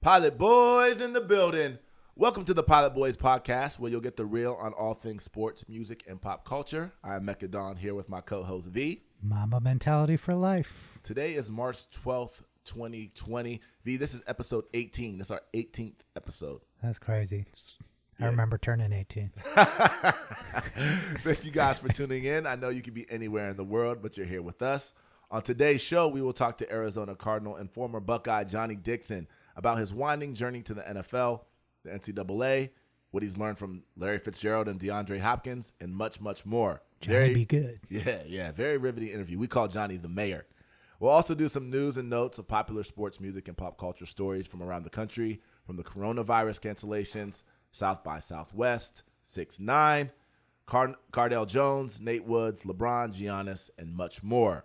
Pilot Boys in the building. Welcome to the Pilot Boys podcast, where you'll get the real on all things sports, music, and pop culture. I am Mecca Don here with my co-host V. Mamba mentality for life. Today is March 12th, 2020. V, this is episode 18. This is our 18th episode. That's crazy. I remember turning 18. Thank you guys for tuning in. I know you could be anywhere in the world, but you're here with us. On today's show, we will talk to Arizona Cardinal and former Buckeye Johnnie Dixon about his winding journey to the NFL, the NCAA, what he's learned from Larry Fitzgerald and DeAndre Hopkins, and much, much more. Johnny be good. Yeah. Very riveting interview. We call Johnny the mayor. We'll also do some news and notes of popular sports, music, and pop culture stories from around the country, from the coronavirus cancellations, South by Southwest, 6ix9ine, Cardale Jones, Nate Woods, LeBron, Giannis, and much more.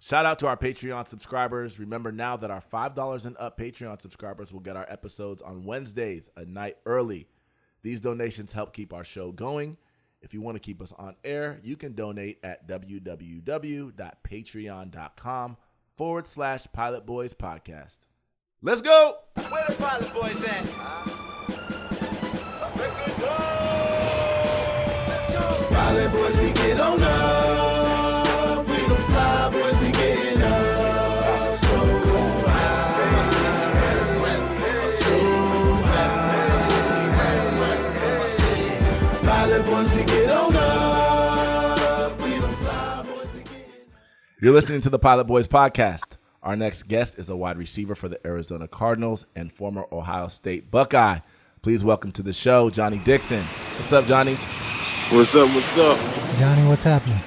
Shout out to our Patreon subscribers. Remember now that our $5 and up Patreon subscribers will get our episodes on Wednesdays a night early. These donations help keep our show going. If you want to keep us on air, you can donate at www.patreon.com/Pilot Boys Podcast. Let's go! Where the Pilot Boys at? Pilot Boys, we get on up. We don't fly, boys, we getting up. So high. Pilot Boys, we get on up. We don't fly, boys, we getting up. You're listening to the Pilot Boys Podcast. Our next guest is a wide receiver for the Arizona Cardinals and former Ohio State Buckeye. Please welcome to the show, Johnnie Dixon. What's up, Johnny? What's up? Johnny, what's happening?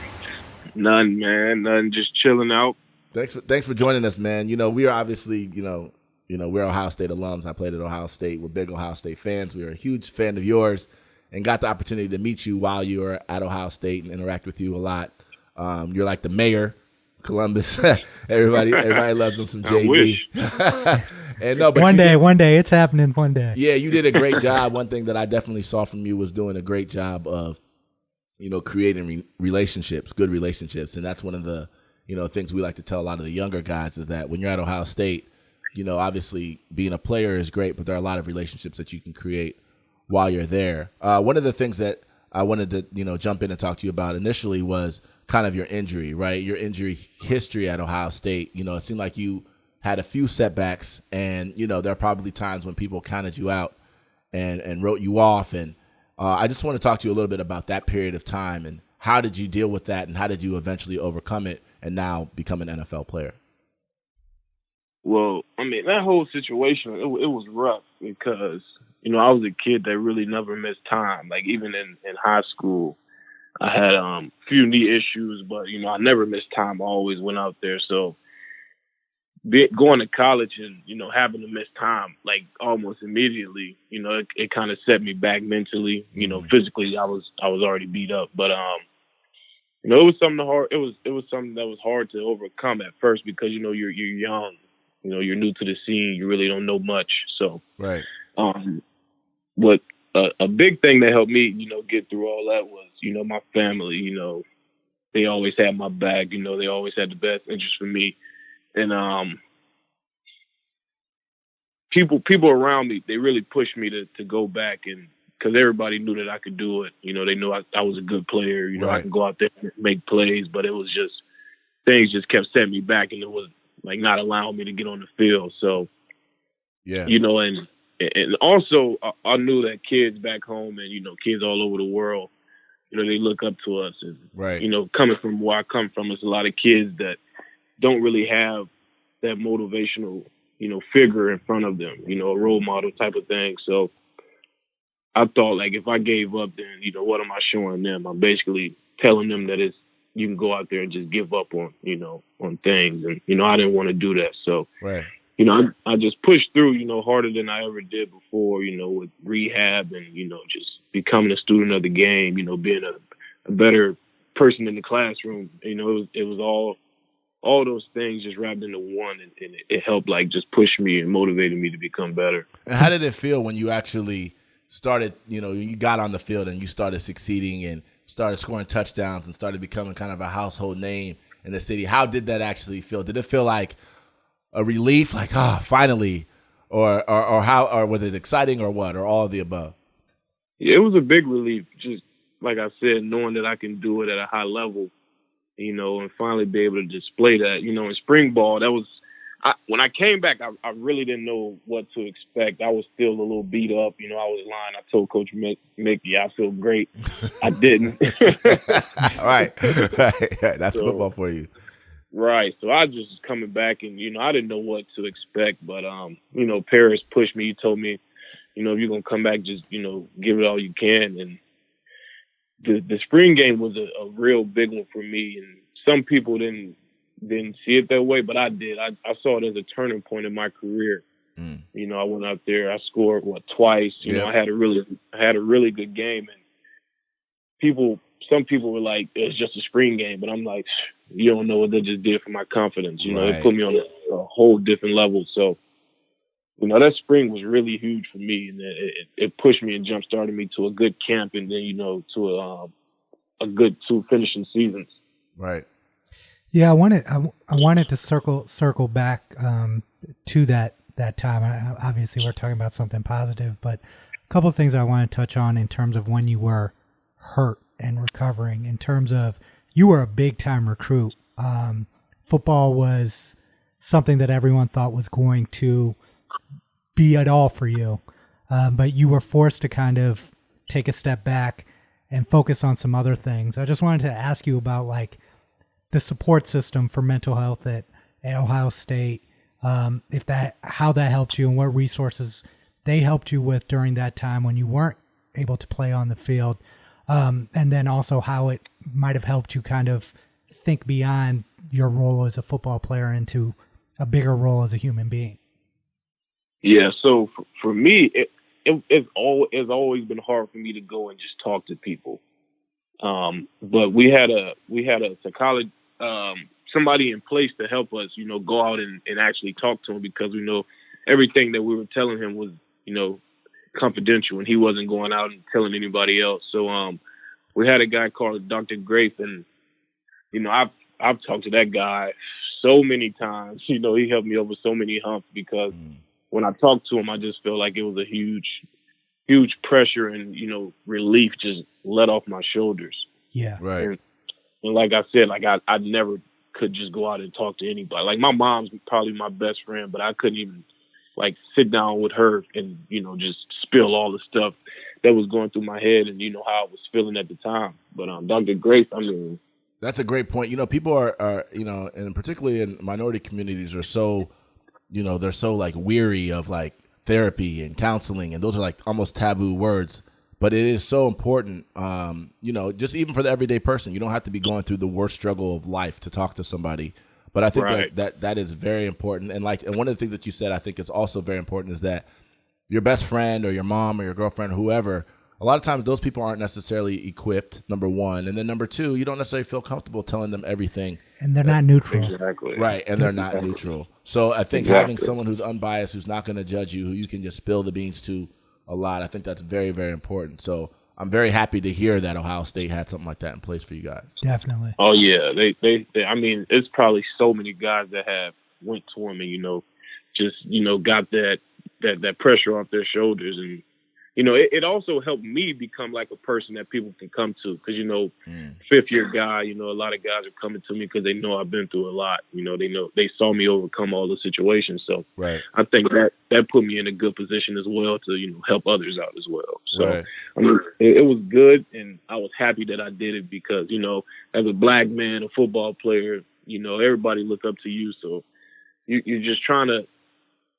None, man. None. Just chilling out. Thanks for joining us, man. You know, we are obviously, we're Ohio State alums. I played at Ohio State. We're big Ohio State fans. We are a huge fan of yours and got the opportunity to meet you while you were at Ohio State and interact with you a lot. You're like the mayor, Columbus. everybody loves him some JB. I wish. And no, but one day, it's happening one day. Yeah, you did a great job. One thing that I definitely saw from you was doing a great job of, creating relationships, good relationships. And that's one of the, things we like to tell a lot of the younger guys is that when you're at Ohio State, obviously being a player is great, but there are a lot of relationships that you can create while you're there. One of the things that I wanted to, jump in and talk to you about initially was kind of your injury, right? Your injury history at Ohio State. It seemed like you had a few setbacks, and, there are probably times when people counted you out and wrote you off. And I just want to talk to you a little bit about that period of time and how did you deal with that and how did you eventually overcome it and now become an NFL player? Well, I mean, that whole situation, it was rough because, I was a kid that really never missed time. Like, even in high school, I had a few knee issues, but, I never missed time. I always went out there. So going to college and, having to miss time, like, almost immediately, it kind of set me back mentally. Physically, I was already beat up. But, it was something hard. It was something that was hard to overcome at first because, you're young. You're new to the scene. You really don't know much. So, right. But a big thing that helped me, get through all that was, my family. They always had my back. They always had the best interest for me. And people around me, they really pushed me to go back, and because everybody knew that I could do it. They knew I was a good player. Right. I could go out there and make plays, but it was just things just kept setting me back, and it was like not allowing me to get on the field. So, yeah, and also I knew that kids back home and kids all over the world, they look up to us, and right. Coming from where I come from, it's a lot of kids that don't really have that motivational, figure in front of them, a role model type of thing. So I thought, like, if I gave up, then, what am I showing them? I'm basically telling them that you can go out there and just give up on, on things. And, I didn't want to do that. So, right. I just pushed through, harder than I ever did before, with rehab and, just becoming a student of the game, being a better person in the classroom. It was all those things just wrapped into one, and it helped, like, just push me and motivated me to become better. And how did it feel when you actually started, you got on the field and you started succeeding and started scoring touchdowns and started becoming kind of a household name in the city? How did that actually feel? Did it feel like a relief, like, finally? or how, or was it exciting, or what, or all of the above? Yeah, it was a big relief. Just like I said, knowing that I can do it at a high level, and finally be able to display that. In spring ball, that was when I came back. I really didn't know what to expect. I was still a little beat up. I was lying. I told Coach Mickey I feel great. I didn't. Right. That's football for you. Right. So I just was coming back, and I didn't know what to expect. But Parris pushed me. He told me, if you're gonna come back, just give it all you can. And the spring game was a real big one for me. And some people didn't see it that way, but I did. I saw it as a turning point in my career. I went out there. I scored twice. I had a really good game, and some people were like, it's just a spring game, but I'm like, you don't know what they just did for my confidence. Right. It put me on a whole different level. So, that spring was really huge for me, and it pushed me and jump started me to a good camp, and then to a good 2 finishing seasons. Right. Yeah, I wanted to circle back to that time. Obviously, we're talking about something positive, but a couple of things I want to touch on in terms of when you were hurt and recovering. In terms of, you were a big time recruit. Football was something that everyone thought was going to be at all for you, but you were forced to kind of take a step back and focus on some other things. I just wanted to ask you about the support system for mental health at Ohio State, how that helped you and what resources they helped you with during that time when you weren't able to play on the field, and then also how it might have helped you kind of think beyond your role as a football player into a bigger role as a human being. Yeah, so for me, it's always been hard for me to go and just talk to people. But we had a psychologist, somebody in place to help us, go out and actually talk to him, because everything that we were telling him was, confidential, and he wasn't going out and telling anybody else. So we had a guy called Dr. Grafe, and I've talked to that guy so many times. He helped me over so many humps, because when I talked to him, I just felt like it was a huge pressure and, relief just let off my shoulders. Yeah. Right. And like I said, I never could just go out and talk to anybody. Like, my mom's probably my best friend, but I couldn't even sit down with her and, just spill all the stuff that was going through my head and, how I was feeling at the time. But Dr. Grace, that's a great point. People are and particularly in minority communities are so, they're so weary of therapy and counseling, and those are almost taboo words. But it is so important, just even for the everyday person. You don't have to be going through the worst struggle of life to talk to somebody. But I think right. that is very important. And and one of the things that you said, I think is also very important, is that your best friend or your mom or your girlfriend, whoever, a lot of times those people aren't necessarily equipped, number one. And then number two, you don't necessarily feel comfortable telling them everything. And they're not neutral. Exactly. Right, and they're not neutral. So I think having someone who's unbiased, who's not going to judge you, who you can just spill the beans to a lot, I think that's very, very important. So I'm very happy to hear that Ohio State had something like that in place for you guys. Definitely. Oh yeah, they it's probably so many guys that have went to them and just got that pressure off their shoulders, and it also helped me become a person that people can come to, because fifth year guy, a lot of guys are coming to me because they know I've been through a lot. They saw me overcome all the situations. So right. I think that put me in a good position as well to help others out as well. So right. It was good, and I was happy that I did it, because as a black man, a football player, everybody look up to you. So you're just trying to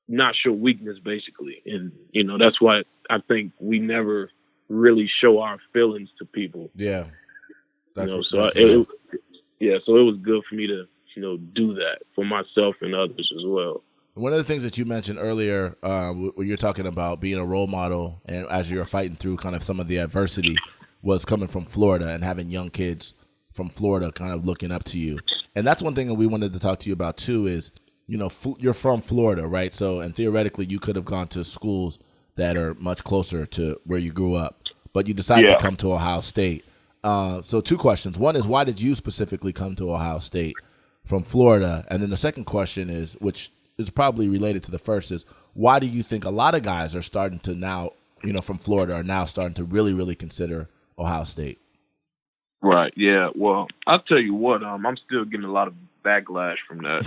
not show weakness, basically. And, that's why I think we never really show our feelings to people. Yeah. So it was good for me to, do that for myself and others as well. One of the things that you mentioned earlier, when you're talking about being a role model, and as you're fighting through kind of some of the adversity, was coming from Florida and having young kids from Florida kind of looking up to you. And that's one thing that we wanted to talk to you about too, is, you're from Florida, right? So, and theoretically you could have gone to schools that are much closer to where you grew up, but you decided to come to Ohio State. So 2 questions. One is, why did you specifically come to Ohio State from Florida? And then the second question is, which is probably related to the first, is why do you think a lot of guys are starting to now, from Florida, are now starting to really, really consider Ohio State? Right. Yeah. Well, I'll tell you what. I'm still getting a lot of backlash from that.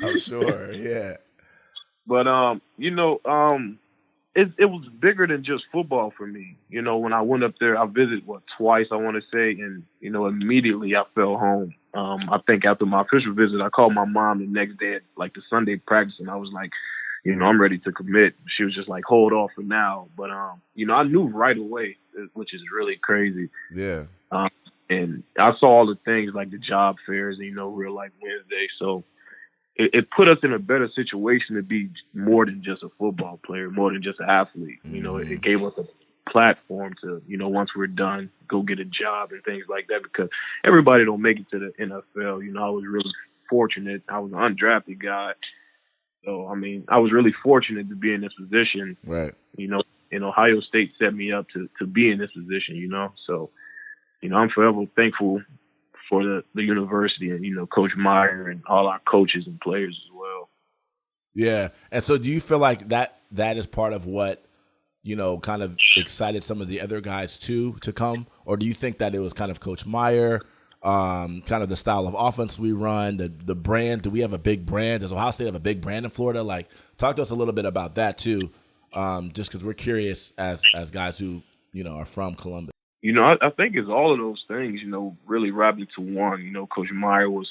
I'm sure. Yeah. But it was bigger than just football for me. When I went up there, I visited twice, I want to say, and immediately I fell home. I think after my official visit, I called my mom the next day at the Sunday practice, and I was like, I'm ready to commit. She was just like, hold off for now. But I knew right away, which is really crazy. Yeah. And I saw all the things like the job fairs and Real Life Wednesday. So it put us in a better situation to be more than just a football player, more than just an athlete. It gave us a platform to, once we're done, go get a job and things like that, because everybody don't make it to the NFL. I was really fortunate. I was an undrafted guy. So, I was really fortunate to be in this position. Right. And Ohio State set me up to be in this position, So, I'm forever thankful for the university and, Coach Meyer and all our coaches and players as well. Yeah. And so do you feel like that is part of what, kind of excited some of the other guys to come? Or do you think that it was kind of Coach Meyer, kind of the style of offense we run, the brand? Do we have a big brand? Does Ohio State have a big brand in Florida? Like, talk to us a little bit about that too, just because we're curious as guys who, are from Columbus. I think it's all of those things, really wrapped into one. Coach Meyer was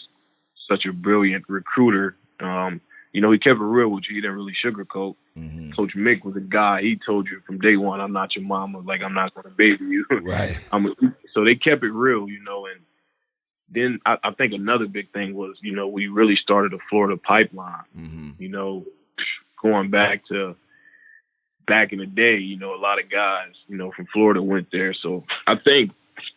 such a brilliant recruiter. He kept it real with you. He didn't really sugarcoat. Mm-hmm. Coach Mick was a guy, he told you from day one, I'm not your mama. Like, I'm not going to baby you. Right. So they kept it real, and then I think another big thing was, we really started a Florida pipeline. Mm-hmm. Going back in the day, a lot of guys, from Florida went there. So I think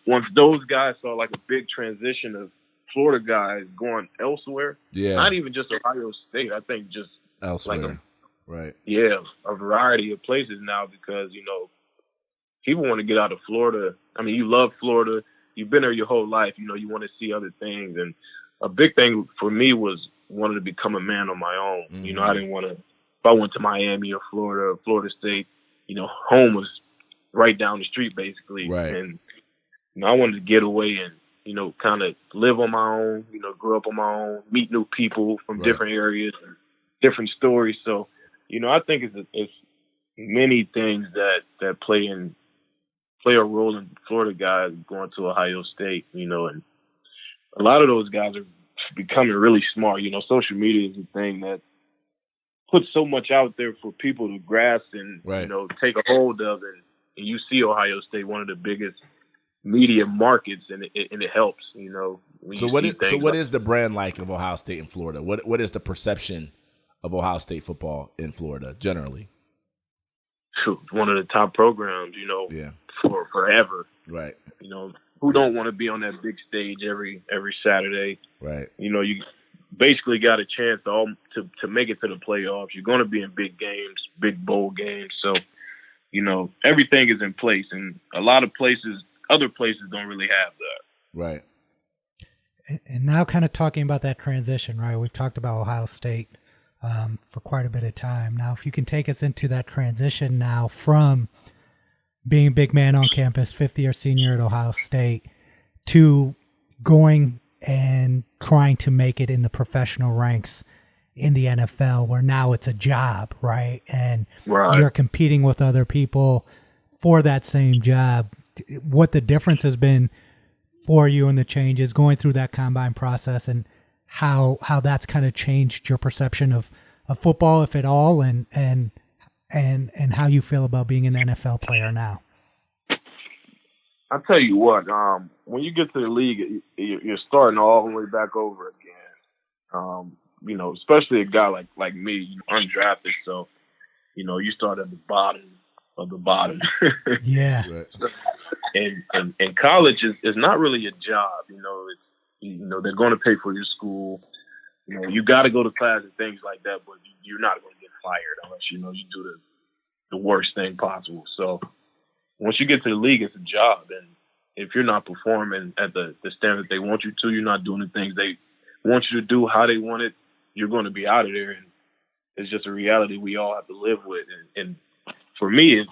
once those guys saw like a big transition of Florida guys going elsewhere, not even just Ohio State, I think just elsewhere, right? Yeah, a variety of places now, because, people want to get out of Florida. You love Florida. You've been there your whole life. You want to see other things. And a big thing for me was wanting to become a man on my own. Mm-hmm. I didn't want to, if I went to Miami or Florida State, home was right down the street basically. Right. And, I wanted to get away and, kind of live on my own, grow up on my own, meet new people from different areas and different stories. So, I think it's many things that play a role in Florida guys going to Ohio State, and a lot of those guys are becoming really smart. Social media is a thing that puts so much out there for people to grasp and, take a hold of. And you see Ohio State, one of the biggest media markets, and it helps, So what is the brand like of Ohio State in Florida? What is the perception of Ohio State football in Florida generally? It's one of the top programs, for forever. Right. Who don't want to be on that big stage every Saturday? Right. You basically got a chance to make it to the playoffs. You're going to be in big games, big bowl games. So, everything is in place, and a lot of other places don't really have that. Right. And now kind of talking about that transition, right? We've talked about Ohio State for quite a bit of time. Now, if you can take us into that transition now from being a big man on campus, 50th senior at Ohio State, to going and trying to make it in the professional ranks in the NFL, where now it's a job, right? And you're competing with other people for that same job. What the difference has been for you and the changes going through that combine process, and how that's kind of changed your perception of football, if at all, and how you feel about being an NFL player now. I'll tell you what, when you get to the league, you're starting all the way back over again. Especially a guy like me, undrafted, so you start at the bottom of the bottom. Yeah. And college is not really a job. They're going to pay for your school. You got to go to class and things like that, but you're not going to get fired unless you do the worst thing possible. So once you get to the league, it's a job, and if you're not performing at the standard they want you to, you're not doing the things they want you to do how they want it, you're going to be out of there. And it's just a reality we all have to live with. And for me,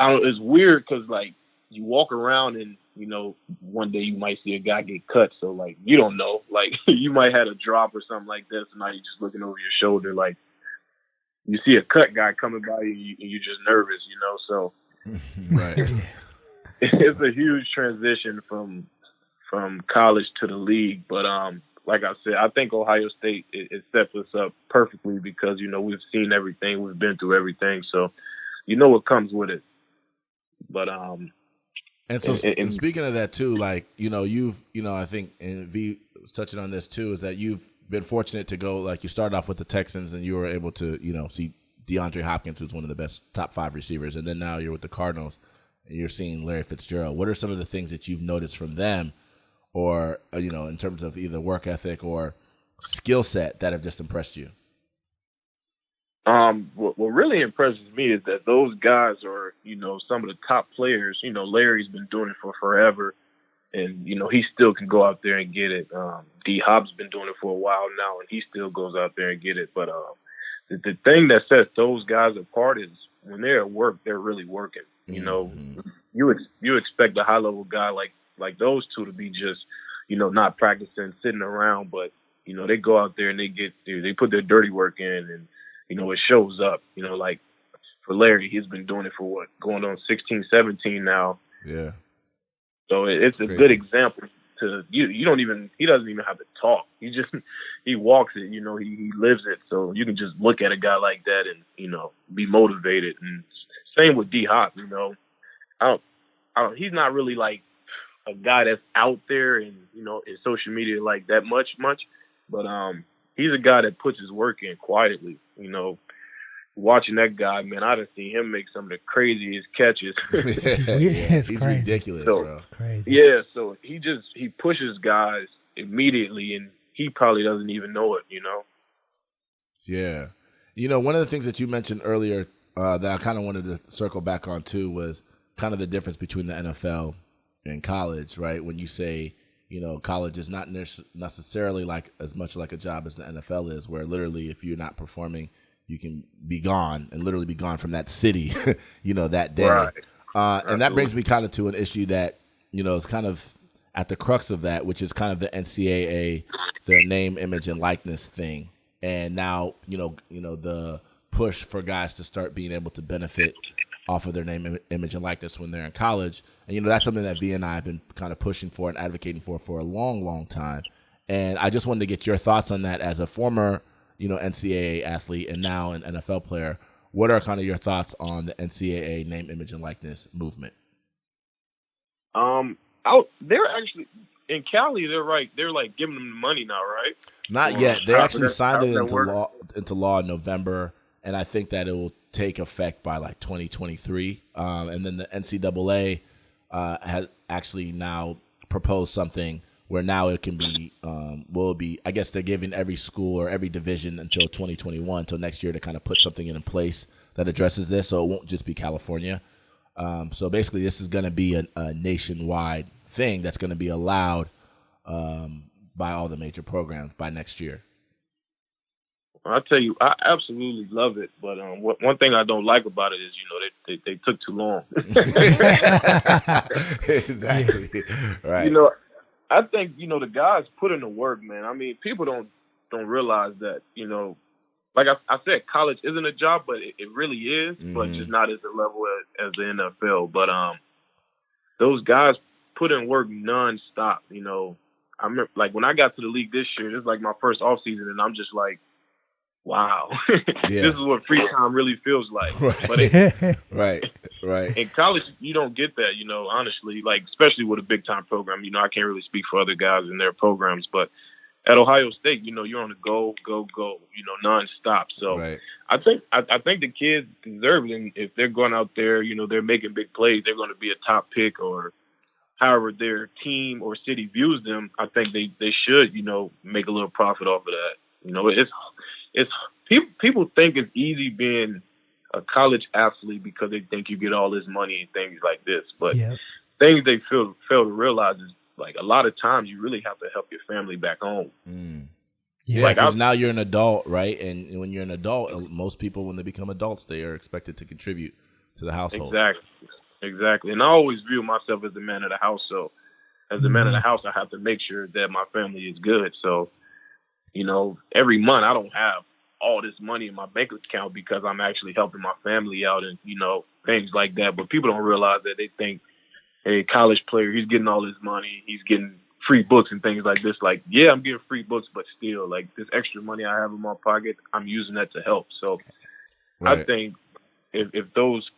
it's weird because, like, you walk around and, you know, one day you might see a guy get cut. So, like, you don't know. Like, you might have a drop or something like this, and now you're just looking over your shoulder. Like, you see a cut guy coming by you, and you're just nervous, you know. So, right. It's a huge transition from college to the league. But, like I said, I think Ohio State, it sets us up perfectly because, you know, we've seen everything. We've been through everything. So, you know what comes with it. But, and so, and speaking of that too, like, you know, I think, and V was touching on this too, is that you've been fortunate to go, like, you started off with the Texans and you were able to, you know, see DeAndre Hopkins, who's one of the best top 5 receivers. And then now you're with the Cardinals and you're seeing Larry Fitzgerald. What are some of the things that you've noticed from them, or, you know, in terms of either work ethic or skill set that have just impressed you? What really impresses me is that those guys are, you know, some of the top players. You know, Larry's been doing it for forever, and, you know, he still can go out there and get it. D Hop's been doing it for a while now, and he still goes out there and get it. But the thing that sets those guys apart is when they're at work, they're really working. You know, you expect a high level guy like those two to be just, you know, not practicing, sitting around, but, you know, they go out there and they put their dirty work in, and, you know, it shows up. You know, like for Larry, he's been doing it for going on 16, 17 now. Yeah. So it's a good example to you. He doesn't even have to talk. He walks it. You know, he lives it. So you can just look at a guy like that and, you know, be motivated. And same with D Hop. You know, he's not really like a guy that's out there and, you know, in social media like that much, but he's a guy that puts his work in quietly. You know, watching that guy, man, I done seen him make some of the craziest catches. It's he's crazy. ridiculous, So, bro. Crazy. Yeah, so he pushes guys immediately, and he probably doesn't even know it, you know? Yeah. You know, one of the things that you mentioned earlier that I kind of wanted to circle back on too was kind of the difference between the NFL and college, right? When you say, you know, college is not necessarily like as much like a job as the NFL is, where literally if you're not performing, you can be gone and literally be gone from that city, you know, that day. Right. And that brings me kind of to an issue that, you know, is kind of at the crux of that, which is kind of the NCAA, their name, image, and likeness thing. And now, you know, the push for guys to start being able to benefit off of their name, image, and likeness when they're in college. And, you know, that's something that V and I have been kind of pushing for and advocating for a long, long time. And I just wanted to get your thoughts on that as a former, you know, NCAA athlete and now an NFL player. What are kind of your thoughts on the NCAA name, image, and likeness movement? They're actually in Cali. They're right. They're like giving them the money now, right? Not yet. They actually signed it into law in November, and I think that it will take effect by like 2023. And then the NCAA has actually now proposed something where now it can be, I guess they're giving every school or every division until 2021, until next year, to kind of put something in place that addresses this, so it won't just be California. So basically this is going to be a nationwide thing that's going to be allowed by all the major programs by next year. I'll tell you, I absolutely love it. But one thing I don't like about it is, you know, they took too long. Exactly. Right. You know, I think, you know, the guys put in the work, man. I mean, people don't realize that, you know, like I said, college isn't a job, but it really is, but just not at the level as the NFL. But those guys put in work nonstop. You know, I remember, like, when I got to the league this year, this is like my first off season, and I'm just like, wow, this is what free time really feels like. Right. Right. In college, you don't get that, you know, honestly, like, especially with a big time program. You know, I can't really speak for other guys in their programs, but at Ohio State, you know, you're on the go, you know, nonstop. So right. I think the kids deserve it. And if they're going out there, you know, they're making big plays, they're going to be a top pick, or however their team or city views them. I think they should, you know, make a little profit off of that. You know, it's people think it's easy being a college athlete because they think you get all this money and things like this. But things they fail to realize is, like, a lot of times you really have to help your family back home. Yeah, Like, because now you're an adult, right? And when you're an adult, most people, when they become adults, they are expected to contribute to the household. Exactly. And I always view myself as the man of the house. So as the man of the house, I have to make sure that my family is good. So, every month I don't have all this money in my bank account because I'm actually helping my family out and, things like that. But people don't realize that. They think, hey, college player, he's getting all his money. He's getting free books and things like this. Like, yeah, I'm getting free books, but still, like, this extra money I have in my pocket, I'm using that to help. So Right. I think if those,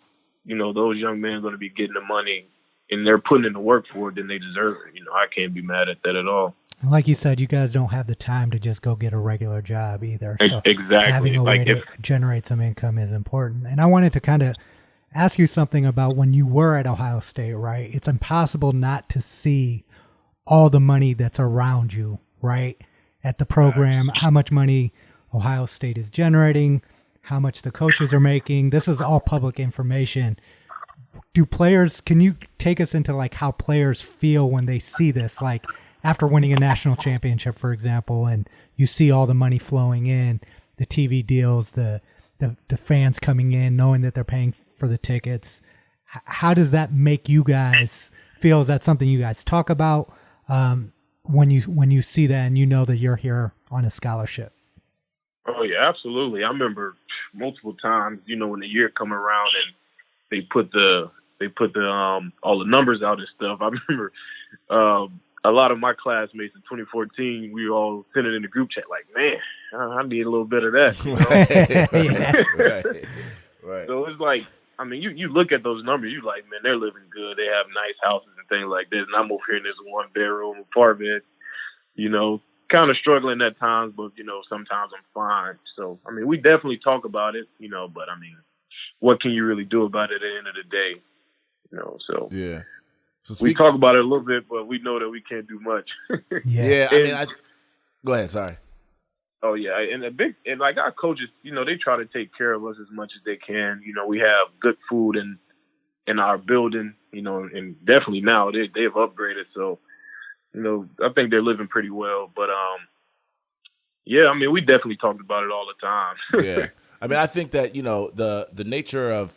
those young men are going to be getting the money and they're putting in the work for it, then they deserve it. I can't be mad at that at all. Like you said, you guys don't have the time to just go get a regular job either. So Exactly. having a way to generate some income is important. And I wanted to kind of ask you something about when you were at Ohio State, right? It's impossible not to see all the money that's around you, right? At the program, how much money Ohio State is generating, how much the coaches are making. This is all public information. Can you take us into like how players feel when they see this? Like after winning a national championship, for example, and you see all the money flowing in, the TV deals, the fans coming in, knowing that they're paying for the tickets. How does that make you guys feel? Is that something you guys talk about when you see that and you know that you're here on a scholarship? Oh yeah, absolutely. I remember multiple times, when the year come around and they put the all the numbers out and stuff. I remember a lot of my classmates in 2014, we were all sending in the group chat like, man, I need a little bit of that. Right. So it's like, I mean, you look at those numbers, you like, man, they're living good. They have nice houses and things like this. And I'm over here in this 1-bedroom apartment, kind of struggling at times, but, sometimes I'm fine. So, I mean, we definitely talk about it, but I mean, what can you really do about it at the end of the day? So. Yeah. So we talk about it a little bit, but we know that we can't do much. Yeah. Go ahead. Sorry. Oh yeah, and like our coaches, they try to take care of us as much as they can. We have good food in our building, and definitely now they've upgraded. So, I think they're living pretty well. But yeah, I mean, we definitely talked about it all the time. Yeah, I mean, I think that the nature of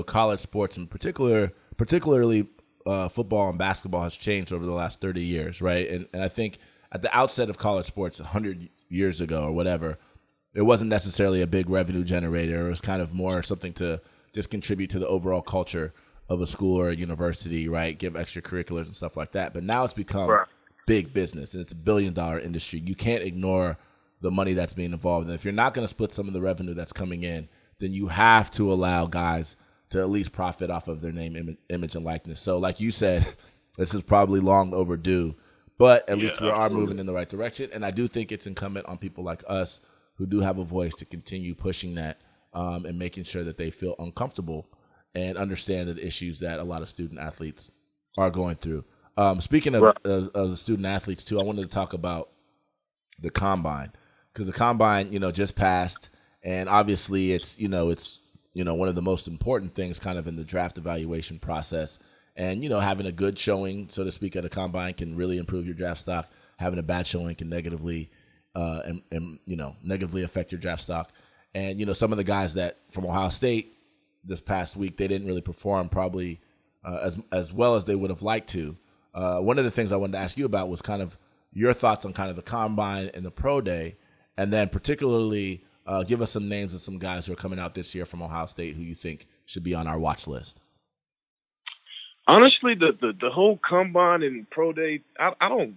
college sports in particularly football and basketball has changed over the last 30 years, right? And I think at the outset of college sports 100 years ago or whatever, it wasn't necessarily a big revenue generator. It was kind of more something to just contribute to the overall culture of a school or a university, right? Give extracurriculars and stuff like that. But now it's become big business, and it's $1 billion industry. You can't ignore the money that's being involved. And if you're not going to split some of the revenue that's coming in, then you have to allow guys to at least profit off of their name, image, and likeness. So like you said, this is probably long overdue, but at least we are moving in the right direction. And I do think it's incumbent on people like us who do have a voice to continue pushing that and making sure that they feel uncomfortable and understand the issues that a lot of student athletes are going through. Speaking of the student athletes too, I wanted to talk about the combine, because the combine, just passed, and obviously it's one of the most important things kind of in the draft evaluation process. And, having a good showing, so to speak, at a combine can really improve your draft stock. Having a bad showing can negatively negatively affect your draft stock. And, some of the guys that from Ohio State this past week, they didn't really perform probably as well as they would have liked to. One of the things I wanted to ask you about was kind of your thoughts on kind of the combine and the pro day, and then particularly give us some names of some guys who are coming out this year from Ohio State who you think should be on our watch list. Honestly, the whole combine and pro day, I don't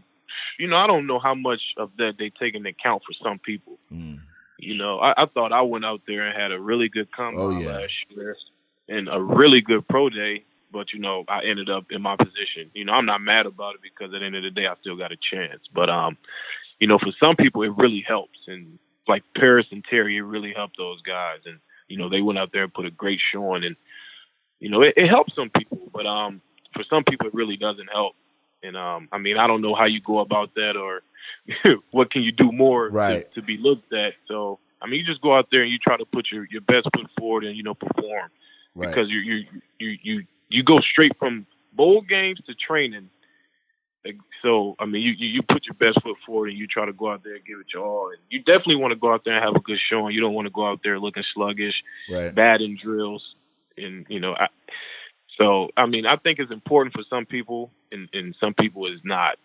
know how much of that they take into account for some people. I thought I went out there and had a really good combine last year and a really good pro day, but I ended up in my position. I'm not mad about it because at the end of the day, I still got a chance. But for some people, it really helps, and like Parris and Terry, it really helped those guys, and they went out there and put a great showing, and it helps some people, but for some people it really doesn't help. And I mean, I don't know how you go about that, or what can you do more to be looked at. So I mean, you just go out there and you try to put your best foot forward and perform, because you go straight from bowl games to training, So, I mean, you put your best foot forward and you try to go out there and give it your all. And you definitely want to go out there and have a good showing. You don't want to go out there looking sluggish, bad in drills. And, I think it's important for some people and some people it's not.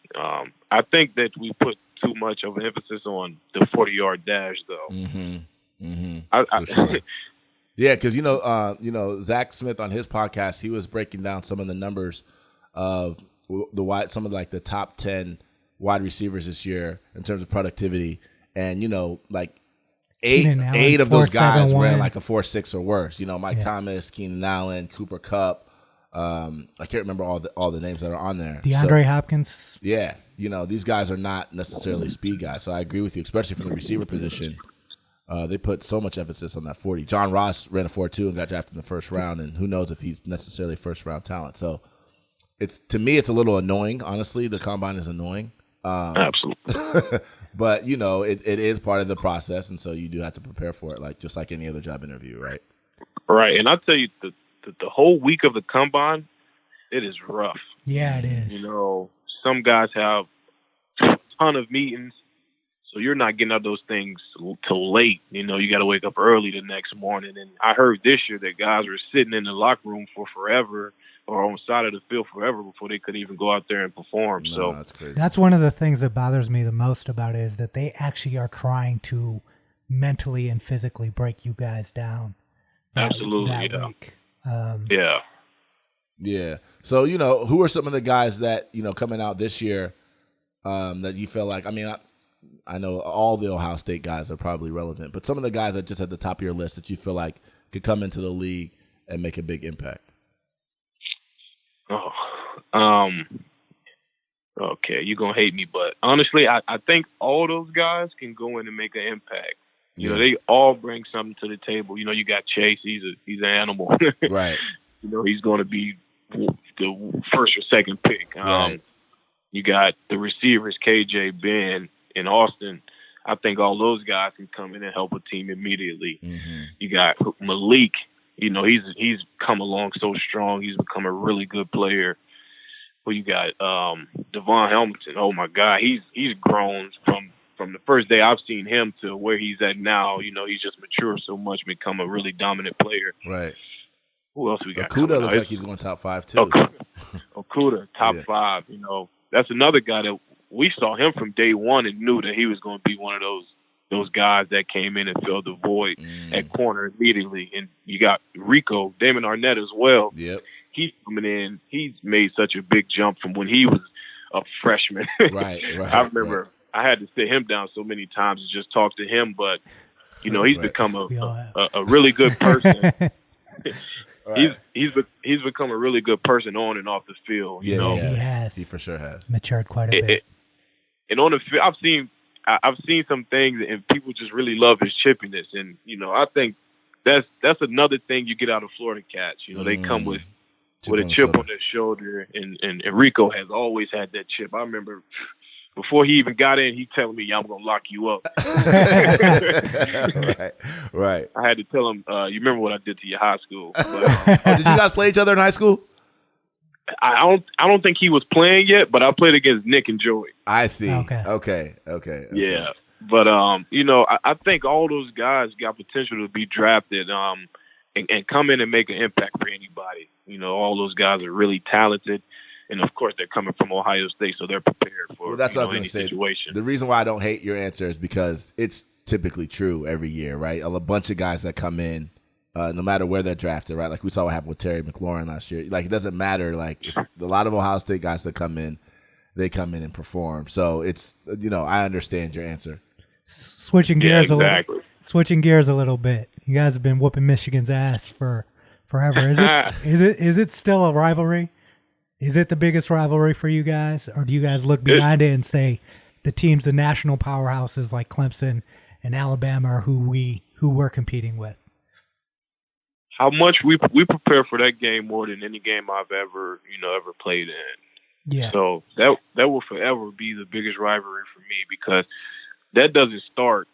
I think that we put too much of an emphasis on the 40-yard dash, though. Mm-hmm. Mm-hmm. Sure. Yeah, because, Zach Smith on his podcast, he was breaking down some of the numbers of some of like the top 10 wide receivers this year in terms of productivity, and eight of those guys ran like a 4.6 or worse. Mike Thomas, Keenan Allen, Cooper Kupp. I can't remember all the names that are on there. DeAndre Hopkins. Yeah, these guys are not necessarily speed guys. So I agree with you, especially from the receiver position. They put so much emphasis on that 40. John Ross ran a 4.2 and got drafted in the first round, and who knows if he's necessarily first round talent. So. To me, it's a little annoying. Honestly, the combine is annoying. Absolutely. But it is part of the process, and so you do have to prepare for it, just like any other job interview, right? Right, and I'll tell you, the whole week of the combine, it is rough. Yeah, it is. Some guys have a ton of meetings, so you're not getting out those things till late. You got to wake up early the next morning. And I heard this year that guys were sitting in the locker room for forever, or on the side of the field forever before they could even go out there and perform. No, so that's crazy. That's one of the things that bothers me the most about it, is that they actually are trying to mentally and physically break you guys down. Absolutely, that week. Yeah. So, who are some of the guys that, coming out this year that you feel like, I know all the Ohio State guys are probably relevant, but some of the guys that just at the top of your list that you feel like could come into the league and make a big impact? Okay, you're going to hate me, but honestly, I think all those guys can go in and make an impact. They all bring something to the table. You got Chase, he's an animal. Right. He's going to be the first or second pick. Right. You got the receivers, KJ, Ben, and Austin. I think all those guys can come in and help a team immediately. Mm-hmm. You got Malik. He's come along so strong. He's become a really good player. Well, you got Devon Hamilton. Oh my God, he's grown from the first day I've seen him to where he's at now. He's just matured so much, become a really dominant player. Right. Who else we got? Okudah looks like he's going top 5 too. Okudah, top 5. That's another guy that we saw him from day one and knew that he was going to be one of those guys that came in and filled the void at corner immediately. And you got Rico, Damon Arnett as well. Yep. He's coming in. He's made such a big jump from when he was a freshman. Right. I remember I had to sit him down so many times to just talk to him, but he's become a really good person. Right. He's become a really good person on and off the field. He has. He He for sure has matured quite a bit. And on the field, I've seen some things, and people just really love his chippiness. And I think that's another thing you get out of Florida cats. They come with a chip on their shoulder, and Rico has always had that chip. I remember before he even got in, he telling me, "I'm gonna lock you up." Right. I had to tell him, "You remember what I did to your high school?" But, did you guys play each other in high school? I don't think he was playing yet, but I played against Nick and Joey. I see. Okay. Yeah, but I think all those guys got potential to be drafted and come in and make an impact for anybody. All those guys are really talented. And, of course, they're coming from Ohio State, so they're prepared for that's what I was any gonna say. situation. The reason why I don't hate your answer is because it's typically true every year, right? A bunch of guys that come in, no matter where they're drafted, right? Like we saw what happened with Terry McLaurin last year. Like it doesn't matter. Like a lot of Ohio State guys that come in, they come in and perform. So it's I understand your answer. Switching gears a little bit. You guys have been whooping Michigan's ass for forever. Is it still a rivalry? Is it the biggest rivalry for you guys, or do you guys look behind it and say the teams, the national powerhouses like Clemson and Alabama, are who we're competing with? How much we prepare for that game more than any game I've ever played in. Yeah. So that will forever be the biggest rivalry for me, because that doesn't start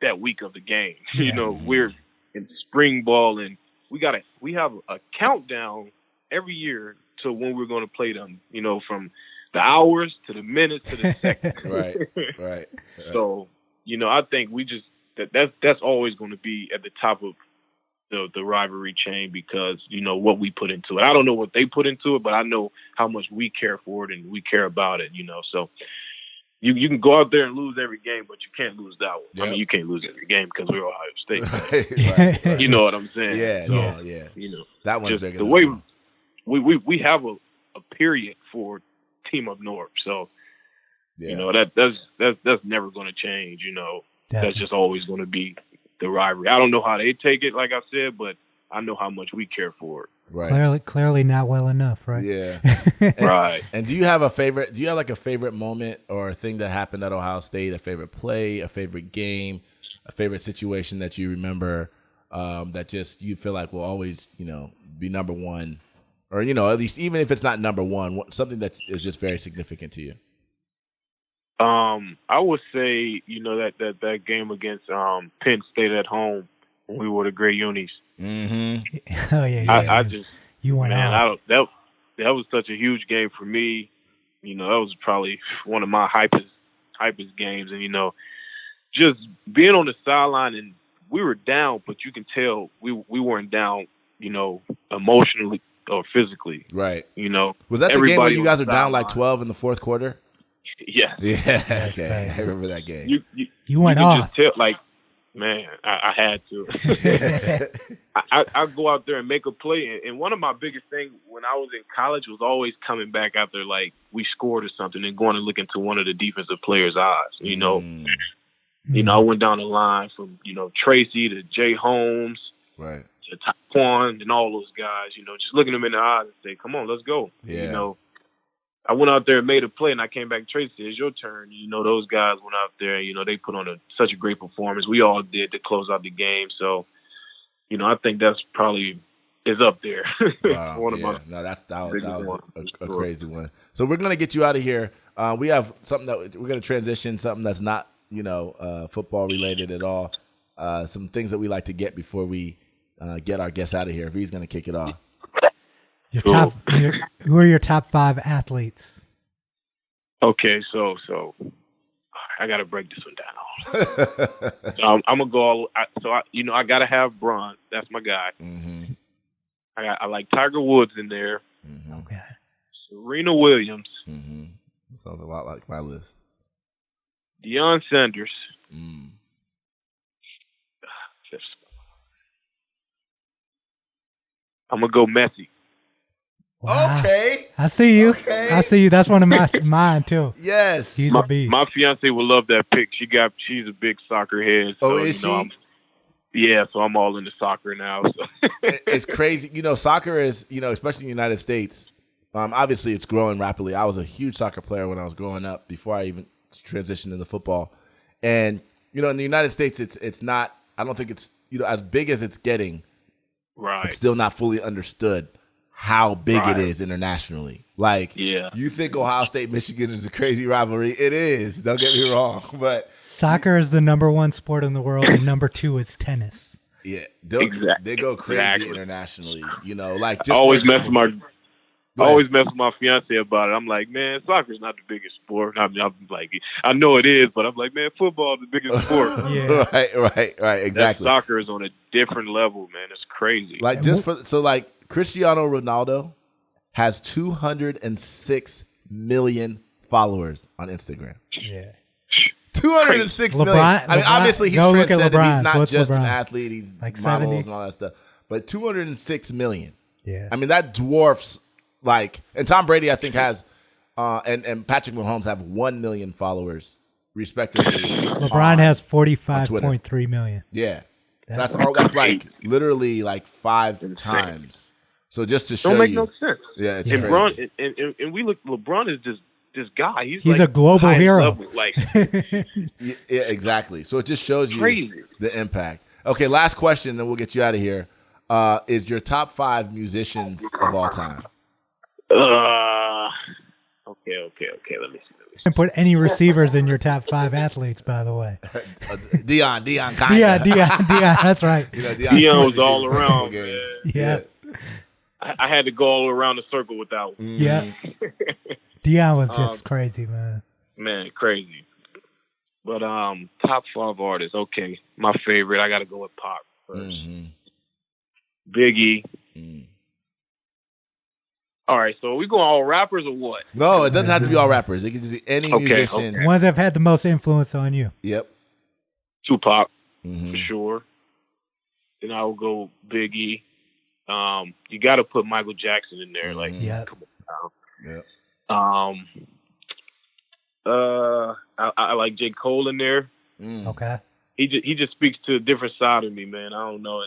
that week of the game. Yeah. We're in spring ball, and we have a countdown every year to when we're going to play them. From the hours to the minutes to the seconds. Right. So, I think we just that's always going to be at the top of the rivalry chain because what we put into it. I don't know what they put into it, but I know how much we care for it and we care about it. So you can go out there and lose every game, but you can't lose that one. Yep. I mean, you can't lose every game because we're Ohio State. right. You know what I'm saying? Yeah. That one's bigger. The way we have a period for Team Up North, so that's never going to change. That's just always going to be the rivalry. I don't know how they take it, like I said, but I know how much we care for it. Right. Clearly not well enough, right? Yeah. Right. And do you have a favorite moment or a thing that happened at Ohio State, a favorite play, a favorite game, a favorite situation that you remember that just you feel like will always, be number one or, at least even if it's not number one, something that is just very significant to you? I would say, that game against Penn State at home when we were the Great Unis. Mm-hmm. Oh yeah. I just you went out. That was such a huge game for me. That was probably one of my hypest games, and just being on the sideline and we were down, but you can tell we weren't down, emotionally or physically. Right. Was that the game where you guys were down like 12 in the fourth quarter? Yeah. Yeah. Okay. I remember that game. You went can off. Just tell, man, I had to. I go out there and make a play. And one of my biggest things when I was in college was always coming back after, we scored or something and going and look into one of the defensive players' eyes. I went down the line from, Tracy to Jay Holmes. Right. To Taquan and all those guys, just looking them in the eyes and say, come on, let's go. Yeah. I went out there and made a play, and I came back. Tracy said, it's your turn. Those guys went out there. They put on such a great performance. We all did to close out the game. So, I think that's probably is up there. Wow, that was a crazy one. So we're gonna get you out of here. We have something that we're gonna transition, something that's not football related at all. Some things that we like to get before we get our guests out of here. If he's gonna kick it off. Who are your top 5 athletes? Okay, so I got to break this one down. I'm gonna go. I got to have Bron. That's my guy. Mm-hmm. I like Tiger Woods in there. Mm-hmm. Okay. Serena Williams. Mm-hmm. Sounds a lot like my list. Deion Sanders. Mm. I'm gonna go Messi. Wow. Okay. I see you. Okay. I see you. That's one of mine too. Yes. He's a beast. My fiance would love that pick. She's a big soccer head. So, is she? So I'm all into soccer now. So. It's crazy. Soccer is, especially in the United States, obviously it's growing rapidly. I was a huge soccer player when I was growing up before I even transitioned into football. And, in the United States, it's not, I don't think it's, as big as it's getting. Right. It's still not fully understood how big it is internationally. You think Ohio State, Michigan is a crazy rivalry. It is. Don't get me wrong. But soccer is the number 1 sport in the world, and number 2 is tennis. Yeah. They go crazy internationally. Just I always mess with my fiance about it. I'm like, man, soccer's not the biggest sport. I'm like, I know it is, but I'm like, man, football is the biggest sport. Yeah. Right. Exactly. Soccer is on a different level, man. It's crazy. Cristiano Ronaldo has 206 million followers on Instagram. Yeah. 206 million. I mean, obviously he's transcended. He's not just an athlete. He's like models 70 and all that stuff. But 206 million. Yeah. I mean, that dwarfs and Tom Brady, I think, has and Patrick Mahomes have 1 million followers respectively. LeBron has 45.3 million. Yeah. So that's literally 5 times. So just to show don't make no sense. Yeah, it's crazy. And we look. LeBron is just this guy. He's a global hero. Yeah, exactly. So it just shows you crazy. The impact. Okay, last question, then we'll get you out of here. Is your top 5 musicians of all time? Okay. Let me see. And put any receivers in your top 5 athletes, by the way. Dion, Dion. That's right. Dion was all around. Yeah. I had to go all around the circle with that one. Yeah. Dion was just crazy, man. Man, crazy. But top 5 artists. Okay, my favorite. I got to go with Pac first. Mm-hmm. Biggie. All right, so are we going all rappers or what? No, it doesn't have to be all rappers. It can just be any musician. The ones that have had the most influence on you. Yep. Tupac, for sure. Then I will go Biggie. You got to put Michael Jackson in there. Like, come on now. I like J. Cole in there. Okay. He just speaks to a different side of me, man. I don't know.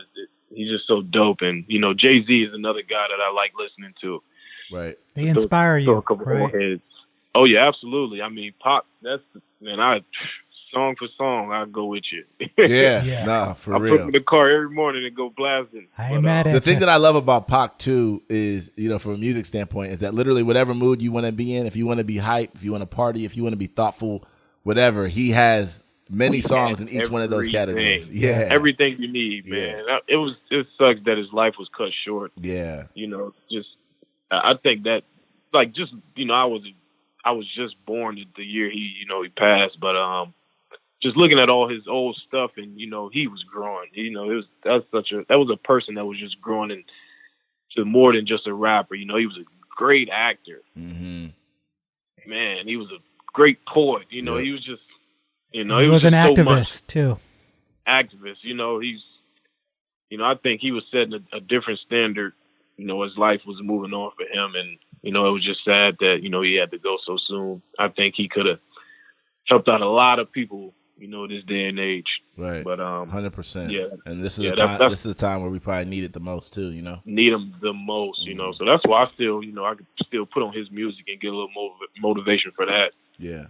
He's just so dope. And, Jay-Z is another guy that I like listening to. Right. They inspire you, right? Oh, yeah, absolutely. I mean, Pop, song for song, I'll go with you. Yeah. Nah, for real. I put him in the car every morning and go blasting. I ain't mad at the thing that I love about Pac, too, is, from a music standpoint, is that literally whatever mood you want to be in, if you want to be hype, if you want to party, if you want to be thoughtful, whatever, he has many songs in each one of those categories. Yeah. Everything you need, man. Yeah. It sucks that his life was cut short. Yeah. I think that, I was just born the year he passed, but just looking at all his old stuff and he was growing. That was a person that was just growing into more than just a rapper. He was a great actor. Mm-hmm. Man, he was a great poet. He was just he was an activist too. Activist, I think he was setting a different standard. His life was moving on for him, and it was just sad that he had to go so soon. I think he could have helped out a lot of people, this day and age. Right. But 100%. Yeah. And this is this is the time where we probably need it the most too. Need him the most. So that's why I still I could still put on his music and get a little motivation for that. Yeah.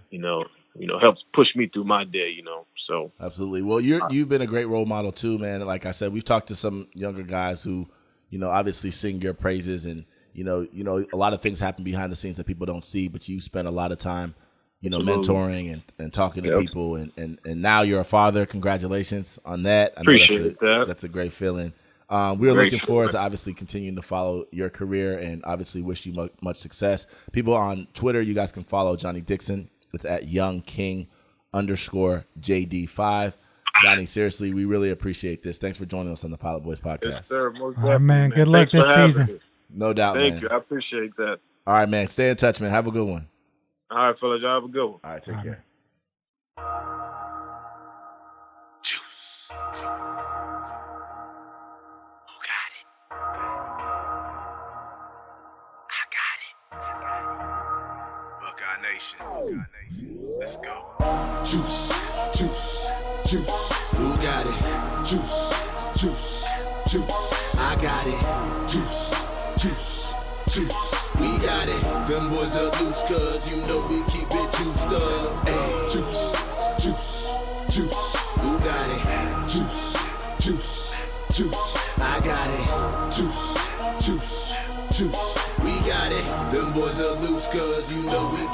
Helps push me through my day. So absolutely. Well, you've been a great role model too, man. Like I said, we've talked to some younger guys who, obviously sing your praises, and a lot of things happen behind the scenes that people don't see, but you spend a lot of time, mentoring and talking to people, and now you're a father. Congratulations on that. I know Appreciate that. That's a great feeling. We're looking forward to obviously continuing to follow your career, and obviously wish you much success. People on Twitter, you guys can follow Johnnie Dixon. It's at YoungKing_JD5. Johnny, seriously, we really appreciate this. Thanks for joining us on the Pilot Boys podcast. Yes, sir. Most all right, man. Good luck this season. No doubt, man. Thank you. I appreciate that. All right, man. Stay in touch, man. Have a good one. All right, fellas. Y'all have a good one. All right, take care. Juice. Who got it? I got it. Buckeye Nation. Let's go. Juice. Who got it? Juice. I got it. Juice. We got it. Them boys are loose, cause we keep it juiced up. Hey, juice. Who got it? Juice. I got it. Juice. We got it. Them boys are loose, cause we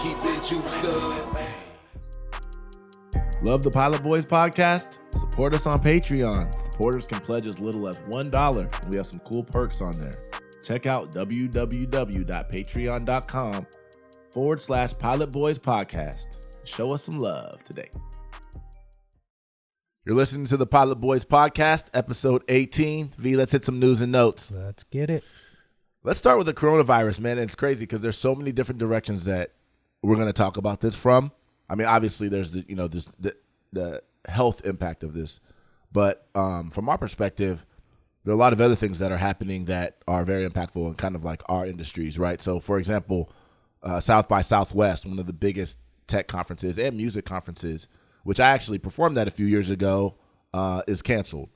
keep it juiced up. Love the Pilot Boys podcast? Support us on Patreon. Supporters can pledge as little as $1, and we have some cool perks on there. Check out www.patreon.com/Pilot Boys podcast. Show us some love today. You're listening to the Pilot Boys podcast, episode 18. V, let's hit some news and notes. Let's get it. Let's start with the coronavirus, man. It's crazy because there's so many different directions that we're going to talk about this from. I mean, obviously, there's the health impact of this, but from our perspective, there are a lot of other things that are happening that are very impactful in kind of like our industries, right? So, for example, South by Southwest, one of the biggest tech conferences and music conferences, which I actually performed at a few years ago, is canceled.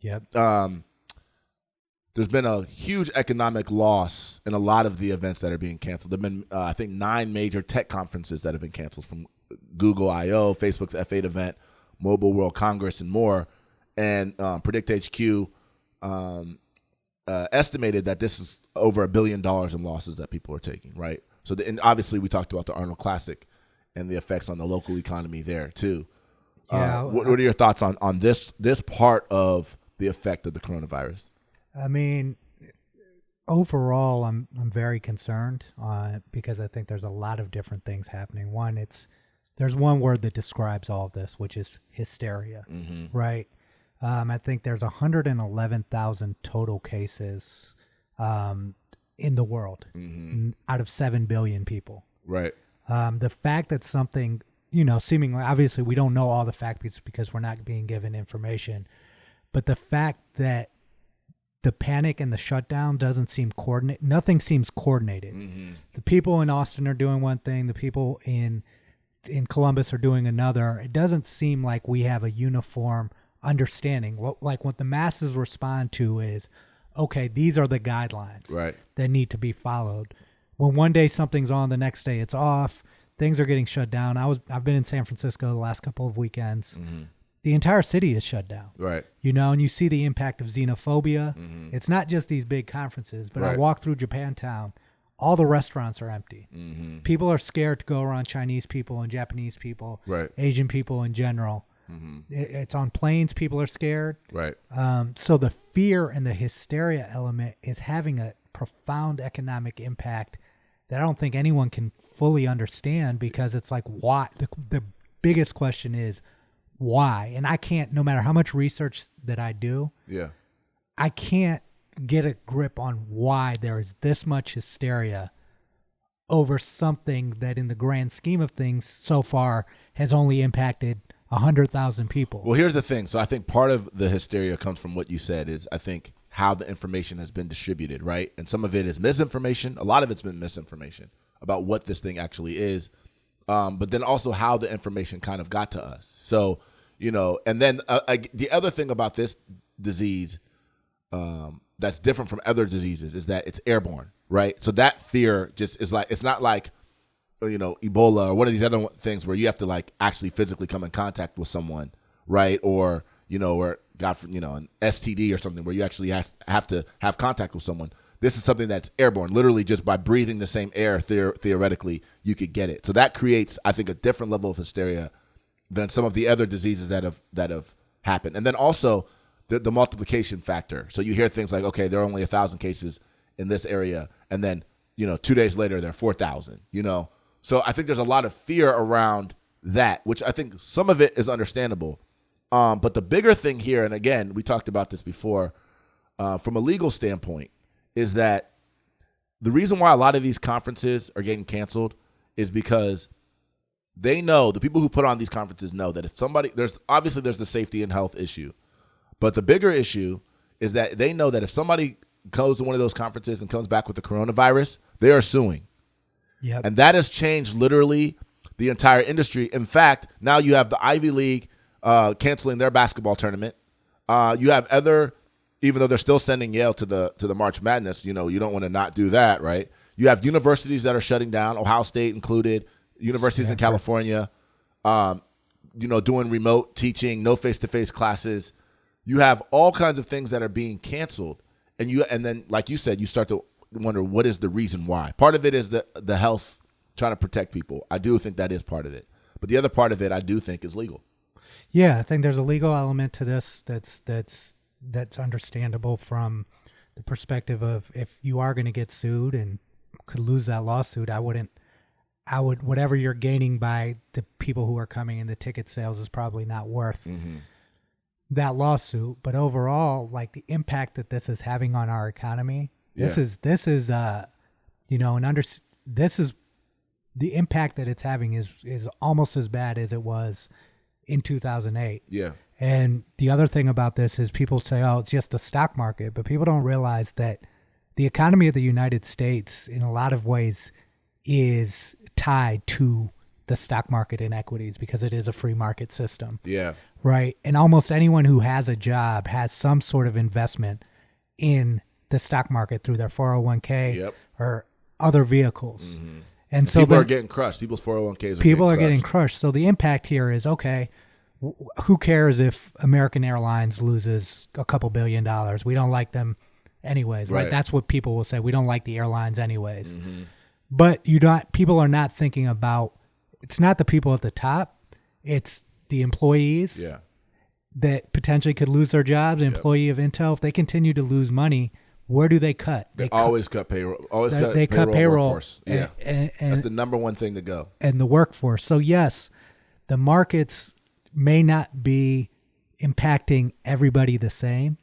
Yep. There's been a huge economic loss in a lot of the events that are being canceled. There have been, I think, 9 major tech conferences that have been canceled, from Google I/O, Facebook's F8 event, Mobile World Congress, and more. And Predict HQ estimated that this is over $1 billion in losses that people are taking, right? So, and obviously, we talked about the Arnold Classic and the effects on the local economy there too. Yeah. What are your thoughts on this part of the effect of the coronavirus? I mean, overall, I'm very concerned because I think there's a lot of different things happening. One, there's one word that describes all of this, which is hysteria, right? I think there's 111,000 total cases in the world out of 7 billion people. Right. The fact that something, seemingly, obviously we don't know all the facts because we're not being given information, but the fact that the panic and the shutdown doesn't seem coordinated, nothing seems coordinated. The people in Austin are doing one thing, the people in Columbus are doing another. It doesn't seem like we have a uniform understanding. What the masses respond to is, okay, these are the guidelines that need to be followed. When one day something's on, the next day it's off. Things are getting shut down. I've been in San Francisco the last couple of weekends. The entire city is shut down. Right. And you see the impact of xenophobia. It's not just these big conferences, but I walk through Japantown. All the restaurants are empty. People are scared to go around Chinese people and Japanese people, Asian people in general. It's on planes. People are scared. Right. So the fear and the hysteria element is having a profound economic impact that I don't think anyone can fully understand, because it's like, why? The biggest question is why? And I can't, no matter how much research that I do, I can't get a grip on why there is this much hysteria over something that in the grand scheme of things so far has only impacted 100,000 people. Well, here's the thing. So I think part of the hysteria comes from what you said is, I think, how the information has been distributed, right? And some of it is misinformation. A lot of it's been misinformation about what this thing actually is. But then also how the information kind of got to us. So, and then the other thing about this disease that's different from other diseases is that it's airborne, right? So that fear just is like, it's not like, Ebola or one of these other things where you have to like actually physically come in contact with someone, right? Or, or an STD or something where you actually have to have contact with someone. This is something that's airborne. Literally just by breathing the same air, theoretically, you could get it. So that creates, I think, a different level of hysteria than some of the other diseases that have happened. And then also the multiplication factor. So you hear things like, okay, there are only 1,000 cases in this area, and then 2 days later there are 4,000. So I think there's a lot of fear around that, which I think some of it is understandable. But the bigger thing here, and again, we talked about this before, from a legal standpoint, is that the reason why a lot of these conferences are getting canceled is because they know, the people who put on these conferences know that if somebody, there's the safety and health issue, but the bigger issue is that they know that if somebody goes to one of those conferences and comes back with the coronavirus, they are suing. Yep. And that has changed literally the entire industry. In fact, now you have the Ivy League canceling their basketball tournament. You have even though they're still sending Yale to the March Madness, you don't want to not do that, right? You have universities that are shutting down, Ohio State included, universities in California, doing remote teaching, no face-to-face classes. You have all kinds of things that are being canceled. And then, like you said, you start to wonder, what is the reason why? Part of it is the health, trying to protect people. I do think that is part of it. But the other part of it, I do think, is legal. Yeah, I think there's a legal element to this that's understandable from the perspective of, if you are going to get sued and could lose that lawsuit, I would, whatever you're gaining by the people who are coming in the ticket sales is probably not worth that lawsuit. But overall, like, the impact that this is having on our economy, this is the impact that it's having is almost as bad as it was in 2008. Yeah. And the other thing about this is people say, oh, it's just the stock market, but people don't realize that the economy of the United States in a lot of ways is tied to the stock market inequities, because it is a free market system. Yeah. Right. And almost anyone who has a job has some sort of investment in the stock market through their 401k or other vehicles. And so people are getting crushed. People's 401ks are getting crushed. So the impact here is, okay, who cares if American Airlines loses a couple $1 billion? We don't like them anyways, right? That's what people will say. We don't like the airlines anyways. But people are not thinking about, it's not the people at the top, it's the employees that potentially could lose their jobs. An employee of Intel, if they continue to lose money, where do they cut? They always cut payroll. They cut payroll. Workforce. Yeah, and that's the number one thing to go. And the workforce. So yes, the markets may not be impacting everybody the same.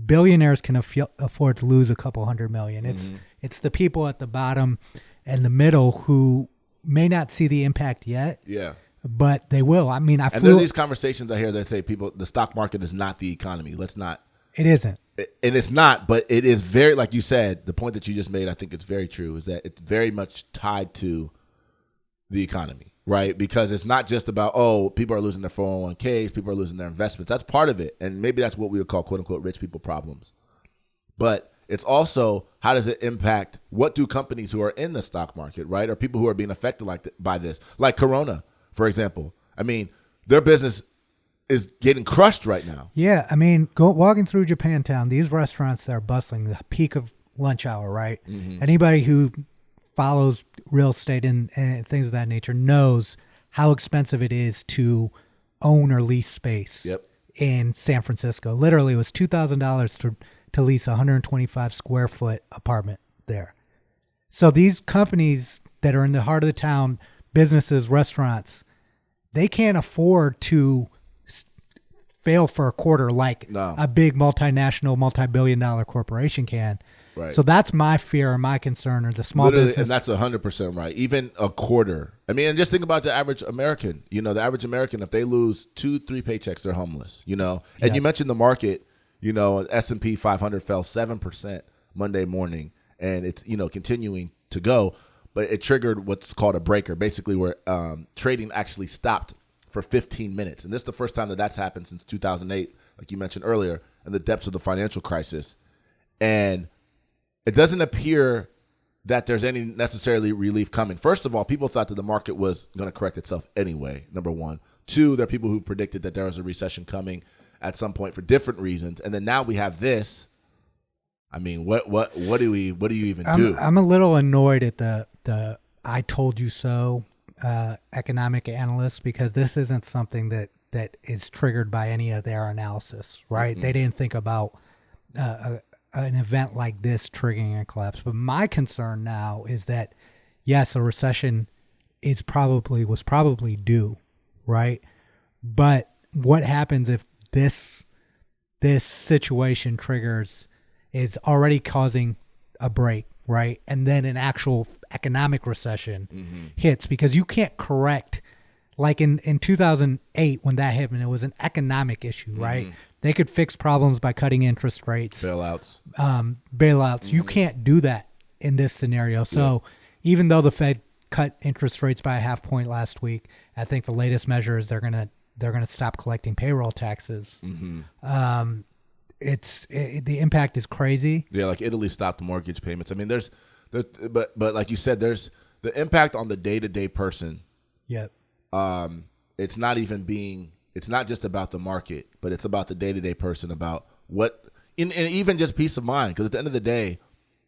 Billionaires can afford to lose a couple $100 million. It's the people at the bottom and the middle who may not see the impact yet. Yeah. But they will. I mean, there are these conversations I hear that say the stock market is not the economy. Let's not. It isn't. And it's not, but it is very, like you said, the point that you just made, I think it's very true, is that it's very much tied to the economy, right? Because it's not just about, people are losing their 401ks, people are losing their investments. That's part of it. And maybe that's what we would call, quote unquote, rich people problems. But it's also, how does it impact, what do companies who are in the stock market, right, or people who are being affected by this, like Corona, for example. I mean, their business is getting crushed right now. Yeah, I mean, walking through Japantown, these restaurants that are bustling, the peak of lunch hour, right? Mm-hmm. Anybody who follows real estate and things of that nature knows how expensive it is to own or lease space in San Francisco. Literally, it was $2,000 to lease a 125 square foot apartment there. So these companies that are in the heart of the town, businesses, restaurants, they can't afford to fail for a quarter like a big multinational, multi-billion-dollar corporation can. Right. So that's my fear and my concern, or the small business. And that's 100% right. Even a quarter. I mean, and just think about the average American. You know, the average American, if they lose 2-3 paychecks, they're homeless. You know, and you mentioned the market. You know, S&P 500 fell 7% Monday morning, and it's continuing to go. But it triggered what's called a breaker, basically where trading actually stopped for 15 minutes. And this is the first time that's happened since 2008, like you mentioned earlier, in the depths of the financial crisis. And it doesn't appear that there's any necessarily relief coming. First of all, people thought that the market was going to correct itself anyway, number one. Two, there are people who predicted that there was a recession coming at some point for different reasons. And then now we have this. I mean, what do you even do? I'm a little annoyed at the I told you so economic analysts, because this isn't something that is triggered by any of their analysis, right? Mm-hmm. They didn't think about an event like this triggering a collapse. But my concern now is that, yes, a recession was probably due, right? But what happens if this situation triggers, is already causing a break, right? And then an actual economic recession hits, because you can't correct, like in 2008 when that happened, it was an economic issue, right? They could fix problems by cutting interest rates. Bailouts. You can't do that in this scenario. So even though the Fed cut interest rates by a half point last week, I think the latest measure is they're gonna stop collecting payroll taxes. The impact is crazy. Yeah, like Italy stopped mortgage payments. I mean, but like you said, there's the impact on the day-to-day person. Yep. It's not just about the market, but it's about the day-to-day person, about and even just peace of mind. Because at the end of the day,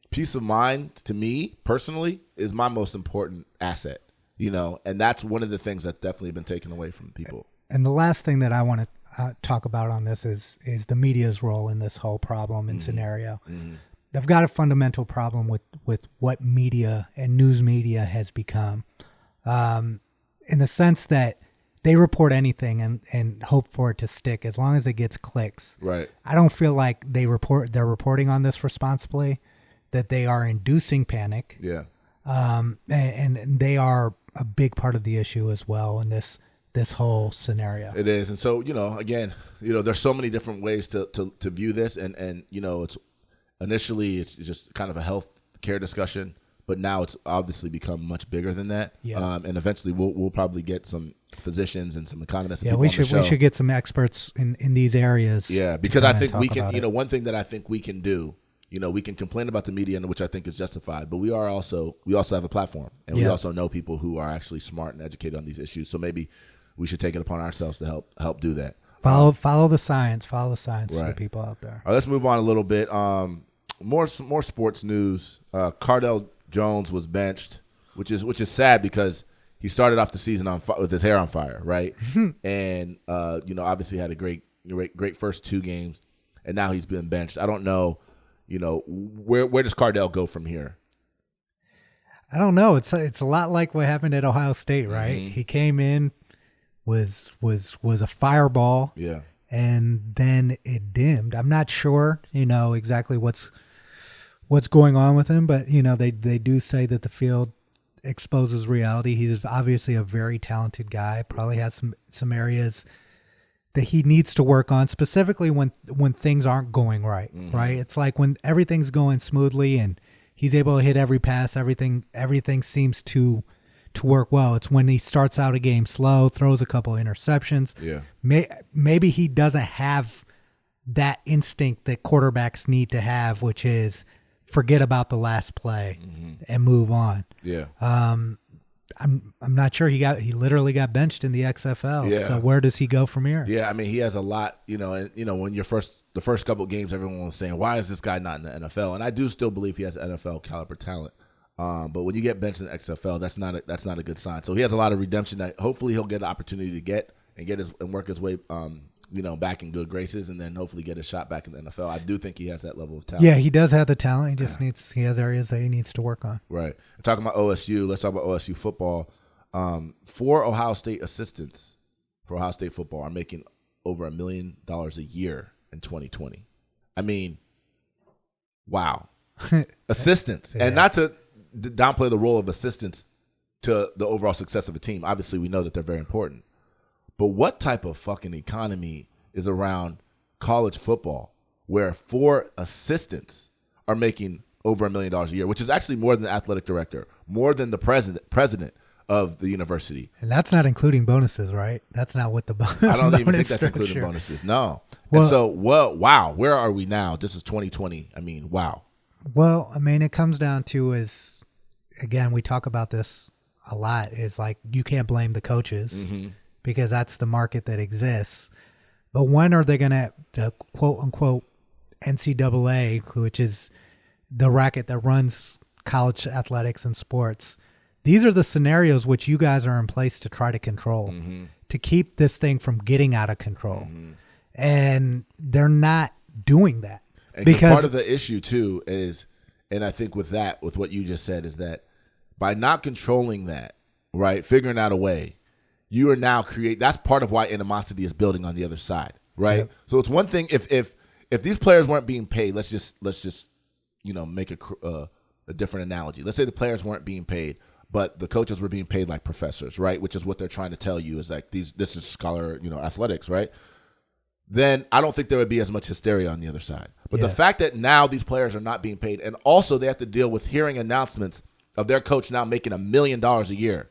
peace of mind to me personally is my most important asset. You know, and that's one of the things that's definitely been taken away from people. And the last thing that I want to talk about on this is the media's role in this whole problem and scenario. They've got a fundamental problem with what media and news media has become, in the sense that they report anything and hope for it to stick as long as it gets clicks. Right. I don't feel like they're reporting on this responsibly, that they are inducing panic. Yeah. And they are a big part of the issue as well in this whole scenario. It is. And so, again, there's so many different ways to view this. And it's initially it's just kind of a health care discussion, but now it's obviously become much bigger than that. Yeah. And eventually we'll probably get some physicians and some economists. And we should get some experts in these areas. Yeah, because I think we can, one thing that I think we can do, we can complain about the media, which I think is justified, but we also have a platform, and we also know people who are actually smart and educated on these issues. So maybe we should take it upon ourselves to help do that. Follow the science. Follow the science right. for the people out there. All right, let's move on a little bit. More sports news. Cardale Jones was benched, which is sad because he started off the season with his hair on fire, right? And obviously had a great first 2 games, and now he's been benched. I don't know, where does Cardale go from here? I don't know. It's a lot like what happened at Ohio State, right? Mm-hmm. He came in, was a fireball, Yeah, and then it dimmed. I'm not sure, exactly what's going on with him, but they do say that the field exposes reality. He's obviously a very talented guy. Probably has some areas that he needs to work on, specifically when things aren't going right. Mm-hmm. Right? It's like when everything's going smoothly and he's able to hit every pass, everything seems to work well. It's when he starts out a game slow, throws a couple interceptions. Yeah. Maybe he doesn't have that instinct that quarterbacks need to have, which is forget about the last play and move on. Yeah. I'm not sure. He literally got benched in the XFL. Yeah. So where does he go from here? Yeah, I mean, he has a lot, when the first couple of games, everyone was saying, why is this guy not in the NFL? And I do still believe he has NFL caliber talent. But when you get benched in the XFL, that's not a good sign. So he has a lot of redemption that hopefully he'll get an opportunity to get and work his way, back in good graces, and then hopefully get a shot back in the NFL. I do think he has that level of talent. Yeah, he does have the talent. He has areas that he needs to work on. Right. Talking about OSU, let's talk about OSU football. 4 Ohio State assistants for Ohio State football are making over $1 million a year in 2020. I mean, wow. Assistants. Yeah. And not to downplay the role of assistants to the overall success of a team. Obviously, we know that they're very important. But what type of fucking economy is around college football where 4 assistants are making over $1 million a year, which is actually more than the athletic director, more than the president of the university. And that's not including bonuses, right? That's not what the I don't even think that's including bonuses. No. Well, and so, wow, where are we now? This is 2020. I mean, wow. Well, I mean, it comes down to is, again, we talk about this a lot, is like you can't blame the coaches because that's the market that exists. But when are they going to, the quote-unquote NCAA, which is the racket that runs college athletics and sports, these are the scenarios which you guys are in place to try to control, to keep this thing from getting out of control. And they're not doing that. And because part of the issue, too, is, and I think with what you just said, is that by not controlling that, right, figuring out a way, you are now that's part of why animosity is building on the other side, right? Yep. So it's one thing if these players weren't being paid, let's just make a different analogy. Let's say the players weren't being paid, but the coaches were being paid like professors, right? Which is what they're trying to tell you is like this is scholar, athletics, right? Then I don't think there would be as much hysteria on the other side. But the fact that now these players are not being paid, and also they have to deal with hearing announcements of their coach now making $1 million a year.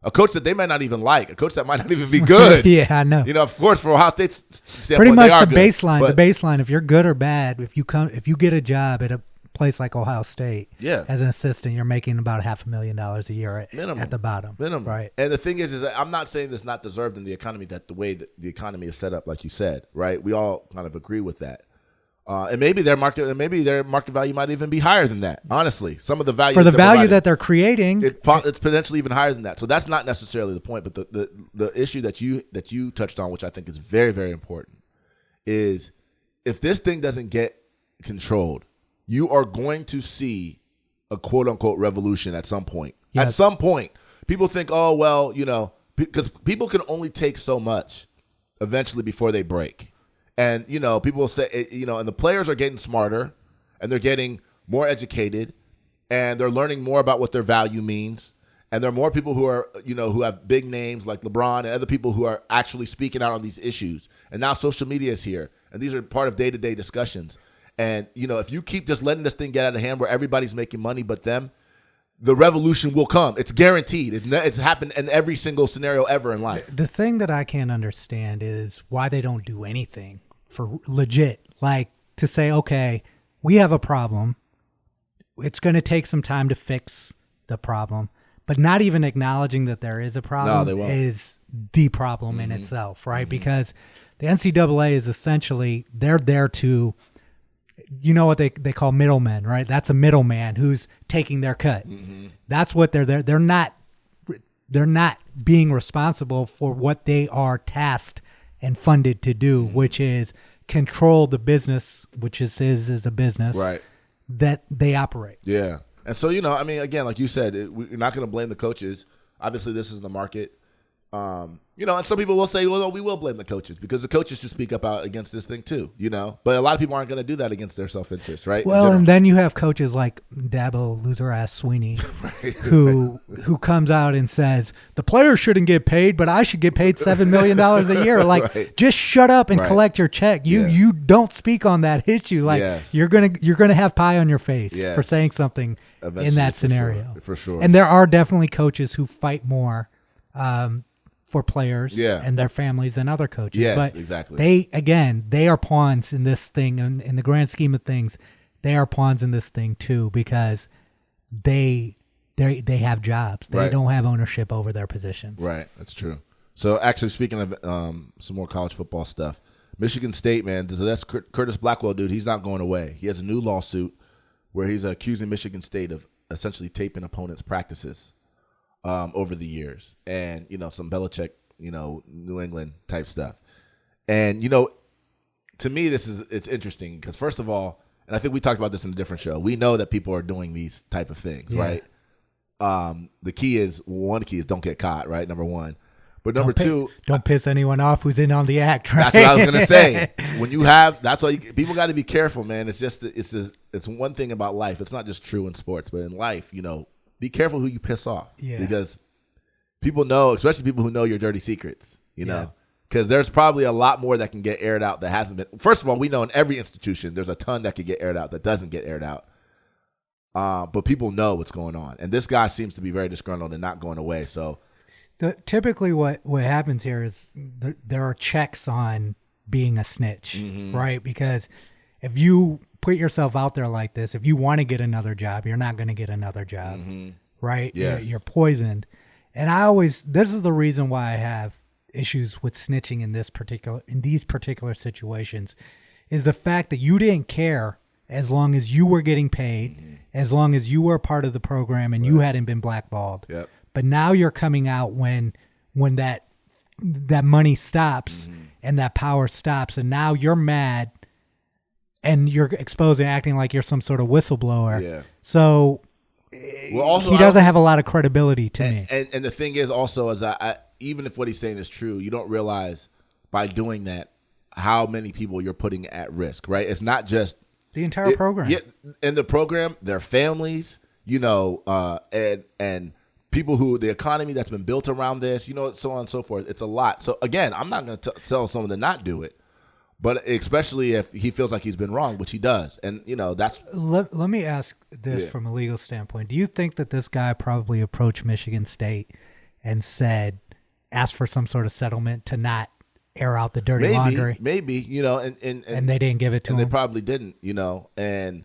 A coach that they might not even like, a coach that might not even be good. Yeah, I know. Of course, for Ohio State's standpoint, pretty much they are the good, baseline. The baseline, if you're good or bad, if you get a job at a place like Ohio State, as an assistant, you're making about $500,000 a year at the bottom. Minimum, right? And the thing is that I'm not saying it's not deserved in the economy, that the way that the economy is set up, like you said, right? We all kind of agree with that. And maybe their market value might even be higher than that. Honestly, some of the value for the value that they're creating, it's potentially even higher than that. So that's not necessarily the point. But the issue that you touched on, which I think is very, very important, is if this thing doesn't get controlled, you are going to see a quote unquote revolution at some point. Yes. At some point, people think, oh well, because people can only take so much eventually before they break. And, people will say, and the players are getting smarter and they're getting more educated and they're learning more about what their value means. And there are more people who are, who have big names like LeBron and other people who are actually speaking out on these issues. And now social media is here. And these are part of day-to-day discussions. And, if you keep just letting this thing get out of hand where everybody's making money but them, the revolution will come. It's guaranteed. It's happened in every single scenario ever in life. The thing that I can't understand is why they don't do anything for legit, like to say, okay, we have a problem. It's going to take some time to fix the problem, but not even acknowledging that there is a problem is the problem in itself, right? Because the NCAA is essentially, they're there to, what they call middlemen, right? That's a middleman who's taking their cut. That's what they're there. They're not being responsible for what they are tasked and funded to do, which is control the business, which is a business, right? that they operate. Yeah. And so, you know, I mean, again, like you said, we're not going to blame the coaches. Obviously, this is the market. You know, and some people will say, well, no, we will blame the coaches because the coaches should speak up out against this thing too, you know. But a lot of people aren't going to do that against their self-interest, right? Well, and then you have coaches like Dabo loser-ass Sweeney who comes out and says, the players shouldn't get paid, but I should get paid $7 million a year. Like, just shut up and collect your check. You don't speak on that issue. Like, you're gonna have pie on your face for saying something eventually, in that scenario. For sure. And there are definitely coaches who fight more for players and their families than other coaches. Yes, but exactly. They are pawns in this thing, and in the grand scheme of things, they are pawns in this thing too because they have jobs. They don't have ownership over their positions. Right, that's true. So actually, speaking of some more college football stuff, Michigan State, man, so that's Curtis Blackwell, dude. He's not going away. He has a new lawsuit where he's accusing Michigan State of essentially taping opponents' practices over the years, and you know, some Belichick, you know, New England type stuff. And you know, to me, it's interesting because first of all, and I think we talked about this in a different show, we know that people are doing these type of things, right? The key is don't get caught, right? Number one. But number two, don't piss anyone off who's in on the act, right? That's what I was gonna say. When you have, that's why people got to be careful, man. It's one thing about life. It's not just true in sports, but in life, you know, be careful who you piss off because people know, especially people who know your dirty secrets, you know, because there's probably a lot more that can get aired out that hasn't been. First of all, we know in every institution there's a ton that could get aired out that doesn't get aired out. But people know what's going on, and this guy seems to be very disgruntled and not going away. So. Typically what happens here is there are checks on being a snitch, right? Because if you put yourself out there like this, if you want to get another job, you're not going to get another job, right? Yes. You're poisoned. And this is the reason why I have issues with snitching in these particular situations, is the fact that you didn't care as long as you were getting paid, as long as you were part of the program and you hadn't been blackballed. Yep. But now you're coming out when that money stops and that power stops, and now you're mad and you're exposing, acting like you're some sort of whistleblower. Yeah. So he doesn't have a lot of credibility to me. And the thing is also, is even if what he's saying is true, you don't realize by doing that how many people you're putting at risk, right? It's not just the entire program. Yeah, in the program, their families, you know, and people who the economy that's been built around this, you know, so on and so forth. It's a lot. So again, I'm not going to tell someone to not do it, but especially if he feels like he's been wrong, which he does. And you know, that's. Let me ask this from a legal standpoint. Do you think that this guy probably approached Michigan State and asked for some sort of settlement to not air out the dirty laundry? Maybe, you know, and they didn't give it to him. They probably didn't, you know, and.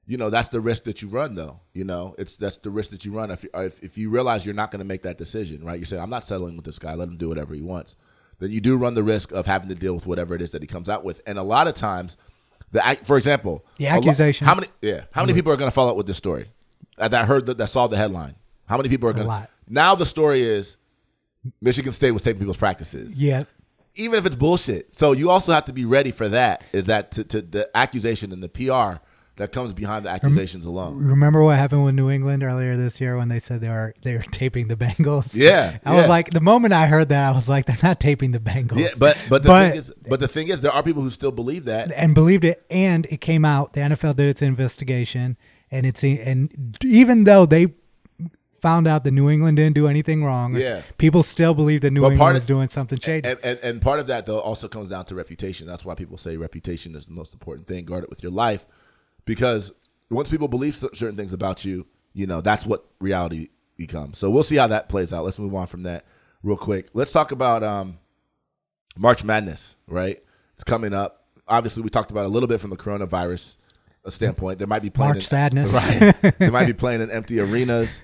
You know, that's the risk that you run, though. You know, that's the risk that you run if you realize you're not going to make that decision, right? You say, I'm not settling with this guy. Let him do whatever he wants. Then you do run the risk of having to deal with whatever it is that he comes out with. And a lot of times, for example, the accusation. How many people are going to follow up with this story? That saw the headline. How many people are going to? A lot. Now the story is Michigan State was taking people's practices. Yeah. Even if it's bullshit. So you also have to be ready for that. Is that to the accusation and the PR that comes behind the accusations alone. Remember what happened with New England earlier this year when they said they were taping the Bengals? Yeah, I was like, the moment I heard that, I was like, they're not taping the Bengals. Yeah, but the thing is, there are people who still believe that and believed it, and it came out. The NFL did its investigation, and even though they found out that New England didn't do anything wrong, people still believe that New England was doing something shady. And part of that though also comes down to reputation. That's why people say reputation is the most important thing. Guard it with your life. Because once people believe certain things about you, you know, that's what reality becomes. So we'll see how that plays out. Let's move on from that real quick. Let's talk about March Madness, right? It's coming up. Obviously, we talked about it a little bit from the coronavirus standpoint. They might be playing March Sadness. Right. They might be playing in empty arenas.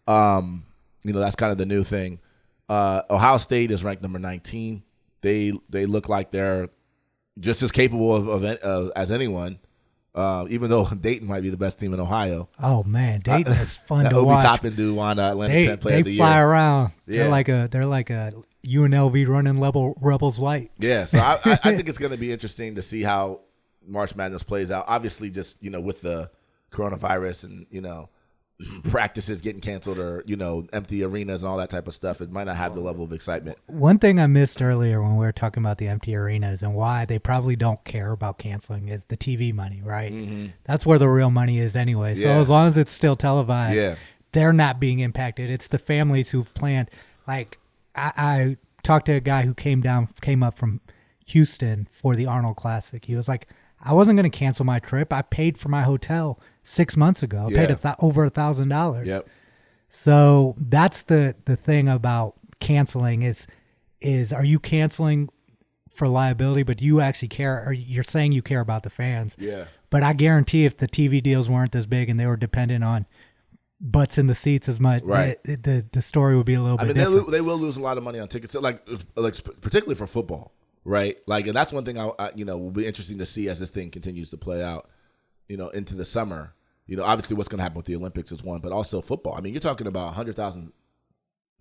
You know, that's kind of the new thing. Ohio State is ranked number 19. They look like they're just as capable of as anyone. Even though Dayton might be the best team in Ohio. Oh man, Dayton is fun to Obi watch. Toppin do won Atlantic 10 Player of the Year. They fly around. Yeah. They're like a UNLV running Rebels light. Yeah, so I think it's going to be interesting to see how March Madness plays out. Obviously, just you know, with the coronavirus and, practices getting canceled or, empty arenas and all that type of stuff, it might not have the level of excitement. One thing I missed earlier when we were talking about the empty arenas and why they probably don't care about canceling is the TV money, right? Mm-hmm. That's where the real money is anyway. So as long as it's still televised, they're not being impacted. It's the families who've planned. Like I talked to a guy who came up from Houston for the Arnold Classic. He was like, I wasn't going to cancel my trip. I paid for my hotel 6 months ago. I paid over $1,000. Yep. So that's the thing about canceling is are you canceling for liability, but do you actually care? Or you're saying you care about the fans. Yeah. But I guarantee if the TV deals weren't this big and they were dependent on butts in the seats as much, right, the story would be a little bit different. They will lose a lot of money on tickets, like particularly for football, right? Like, and that's one thing I will be interesting to see as this thing continues to play out, into the summer. Obviously what's going to happen with the Olympics is one, but also football. I mean, you're talking about 100,000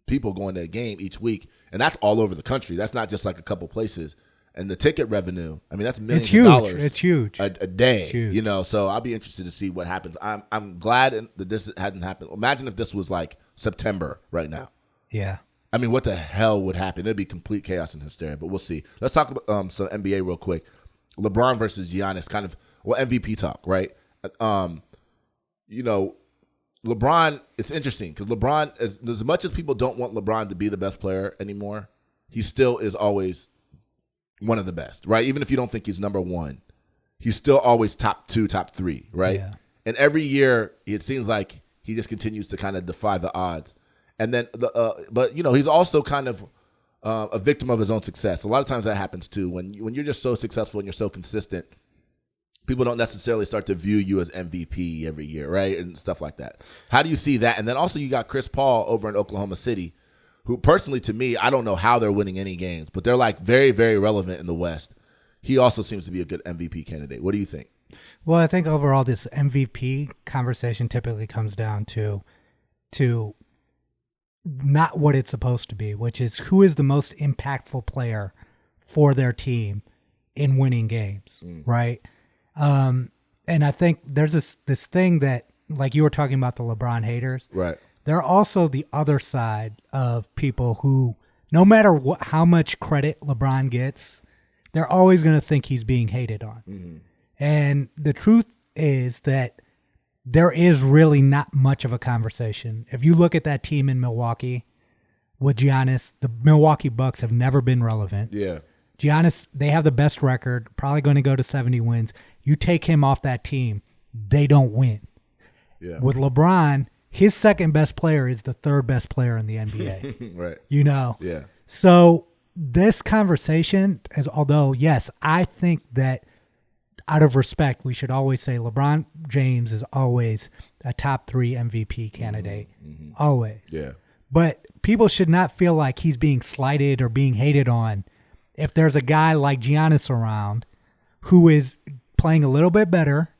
people going to a game each week, and that's all over the country. That's not just like a couple places. And the ticket revenue, I mean, that's millions of dollars. It's huge. A day, huge. So I'll be interested to see what happens. I'm glad that this hadn't happened. Imagine if this was like September right now. Yeah. I mean, what the hell would happen? It'd be complete chaos and hysteria, but we'll see. Let's talk about some NBA real quick. LeBron versus Giannis, kind of, MVP talk, right? LeBron, it's interesting because LeBron, as much as people don't want LeBron to be the best player anymore, he still is always one of the best, right? Even if you don't think he's number one, he's still always top 2, top 3, right? Yeah. And every year, it seems like he just continues to kind of defy the odds. And then, but he's also kind of a victim of his own success. A lot of times that happens too. When you're just so successful and you're so consistent, people don't necessarily start to view you as MVP every year, right? And stuff like that. How do you see that? And then also you got Chris Paul over in Oklahoma City, who personally to me, I don't know how they're winning any games, but they're like very, very relevant in the West. He also seems to be a good MVP candidate. What do you think? Well, I think overall this MVP conversation typically comes down to not what it's supposed to be, which is who is the most impactful player for their team in winning games, right? And I think there's this thing that, like you were talking about the LeBron haters. Right. There are also the other side of people who, no matter how much credit LeBron gets, they're always going to think he's being hated on. Mm-hmm. And the truth is that there is really not much of a conversation. If you look at that team in Milwaukee with Giannis, the Milwaukee Bucks have never been relevant. Yeah. Giannis, they have the best record, probably going to go to 70 wins. You take him off that team, they don't win. Yeah. With LeBron, his second best player is the third best player in the NBA. Right. Yeah. So this conversation is, although, yes, I think that out of respect, we should always say LeBron James is always a top 3 MVP candidate. Mm-hmm. Always. Yeah. But people should not feel like he's being slighted or being hated on if there's a guy like Giannis around who is playing a little bit better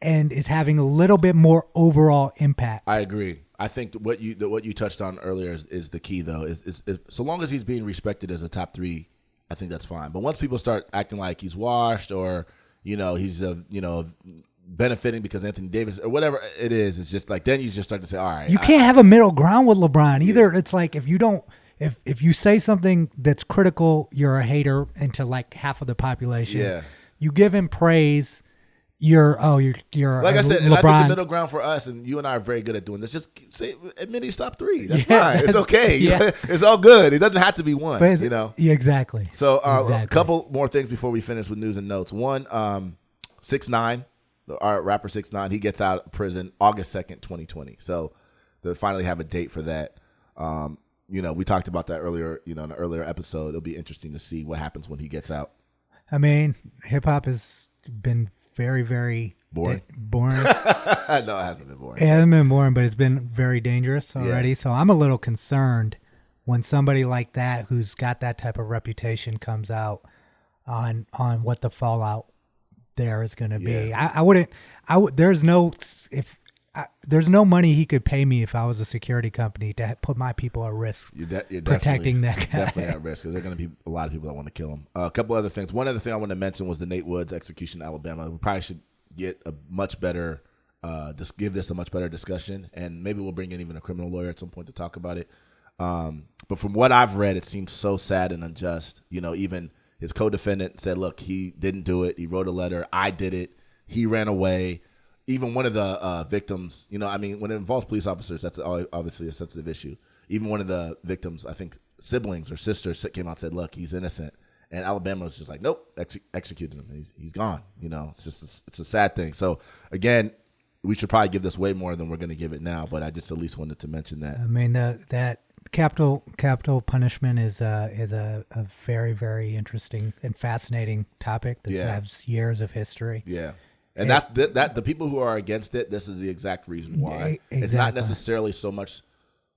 and is having a little bit more overall impact. I agree. I think what you touched on earlier is the key, though. Is so long as he's being respected as a top 3, I think that's fine. But once people start acting like he's washed or he's benefiting because Anthony Davis or whatever it is, it's just like then you just start to say, all right, you can't have a middle ground with LeBron either. Yeah. It's like if you say something that's critical, you're a hater into like half of the population. Yeah. You give him praise. You're like I said, LeBron. And I think the middle ground for us, and you and I are very good at doing this. Just admit he's top 3. That's fine. It's okay. Yeah. It's all good. It doesn't have to be one. Yeah, exactly. So a couple more things before we finish with news and notes. One, 6ix9ine, our rapper 6ix9ine, he gets out of prison August 2nd, 2020. So they finally have a date for that. We talked about that earlier. In an earlier episode. It'll be interesting to see what happens when he gets out. I mean, hip hop has been very, very boring. No, it hasn't been boring. It hasn't been boring, but it's been very dangerous already. Yeah. So I'm a little concerned when somebody like that, who's got that type of reputation, comes out on what the fallout there is going to be. There's no money he could pay me if I was a security company to put my people at risk. You're protecting that guy. Definitely at risk because there are going to be a lot of people that want to kill him. A couple other things. One other thing I want to mention was the Nate Woods execution in Alabama. We probably should get a much better just give this a much better discussion, and maybe we'll bring in even a criminal lawyer at some point to talk about it. But from what I've read, it seems so sad and unjust. Even his co-defendant said, look, he didn't do it. He wrote a letter. I did it. He ran away. Even one of the victims, when it involves police officers, that's obviously a sensitive issue. Even one of the victims, I think siblings or sisters, came out and said, look, he's innocent. And Alabama was just like, nope, executed him. He's gone. It's a sad thing. So, again, we should probably give this way more than we're going to give it now, but I just at least wanted to mention that. I mean, that capital punishment is a very, very interesting and fascinating topic that has years of history. Yeah. And that the people who are against it, this is the exact reason why. Exactly. It's not necessarily so much,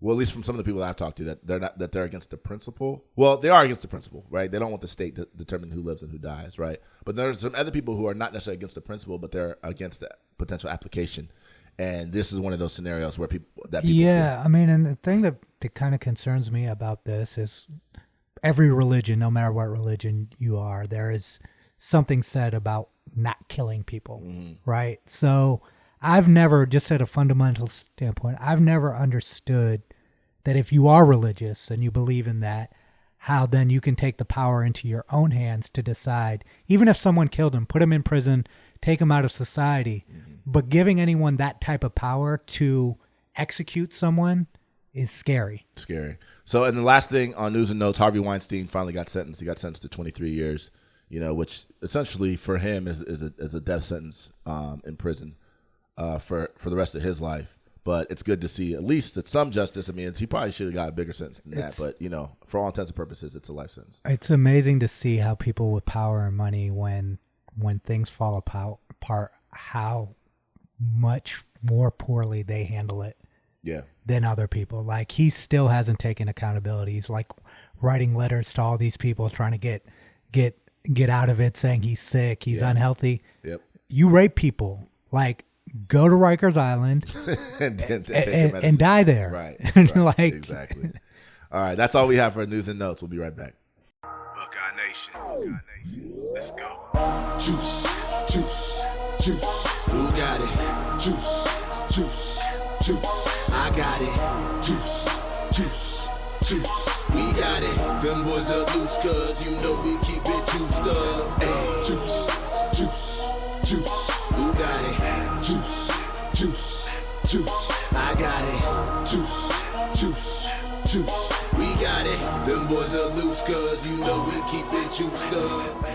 well, at least from some of the people that I've talked to, that they're against the principle. Well, they are against the principle, right? They don't want the state to determine who lives and who dies, right? But there's some other people who are not necessarily against the principle, but they're against the potential application. And this is one of those scenarios where people Yeah, I mean, and the thing that kind of concerns me about this is every religion, no matter what religion you are, there is something said about not killing people, right? So I've never, just at a fundamental standpoint, I've never understood that if you are religious and you believe in that, how then you can take the power into your own hands to decide, even if someone killed him, put him in prison, take him out of society, but giving anyone that type of power to execute someone is scary. Scary. So, and the last thing on news and notes, Harvey Weinstein finally got sentenced. He got sentenced to 23 years. Which essentially for him is a death sentence in prison for the rest of his life. But it's good to see at least that some justice. I mean, he probably should have got a bigger sentence than that. But, for all intents and purposes, it's a life sentence. It's amazing to see how people with power and money, when things fall apart, how much more poorly they handle it than other people. Like, he still hasn't taken accountability. He's like writing letters to all these people trying to get out of it, saying he's sick, he's unhealthy. Yep. You rape people, like, go to Rikers Island and die there. Right. Like, exactly. All right, that's all we have for news and notes. We'll be right back. Buckeye Nation. Let's go. Juice. Who got it? Juice. I got it. Juice. We got it. Them boys are loose, cause we keep it juiced up. Hey, juice. Who got it? Juice. I got it. Juice. We got it. Them boys are loose, cause we keep it juiced up.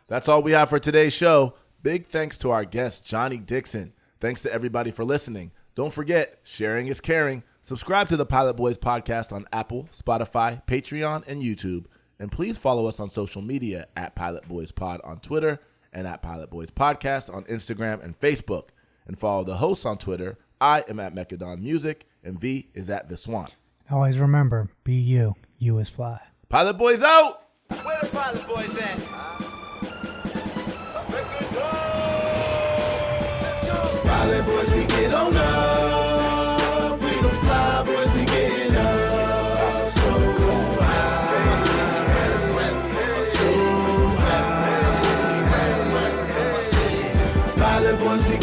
That's all we have for today's show. Big thanks to our guest, Johnnie Dixon. Thanks to everybody for listening. Don't forget, sharing is caring. Subscribe to the Pilot Boys podcast on Apple, Spotify, Patreon, and YouTube. And please follow us on social media at Pilot Boys Pod on Twitter and at Pilot Boys Podcast on Instagram and Facebook. And follow the hosts on Twitter. I am at Mechadon Music, and V is at Viswan. Always remember, be you. You is fly. Pilot Boys out! Where the Pilot Boys at? Pilot Boys, we get on up. We don't fly, boys, we get up. So high. So high. Pilot Boys, we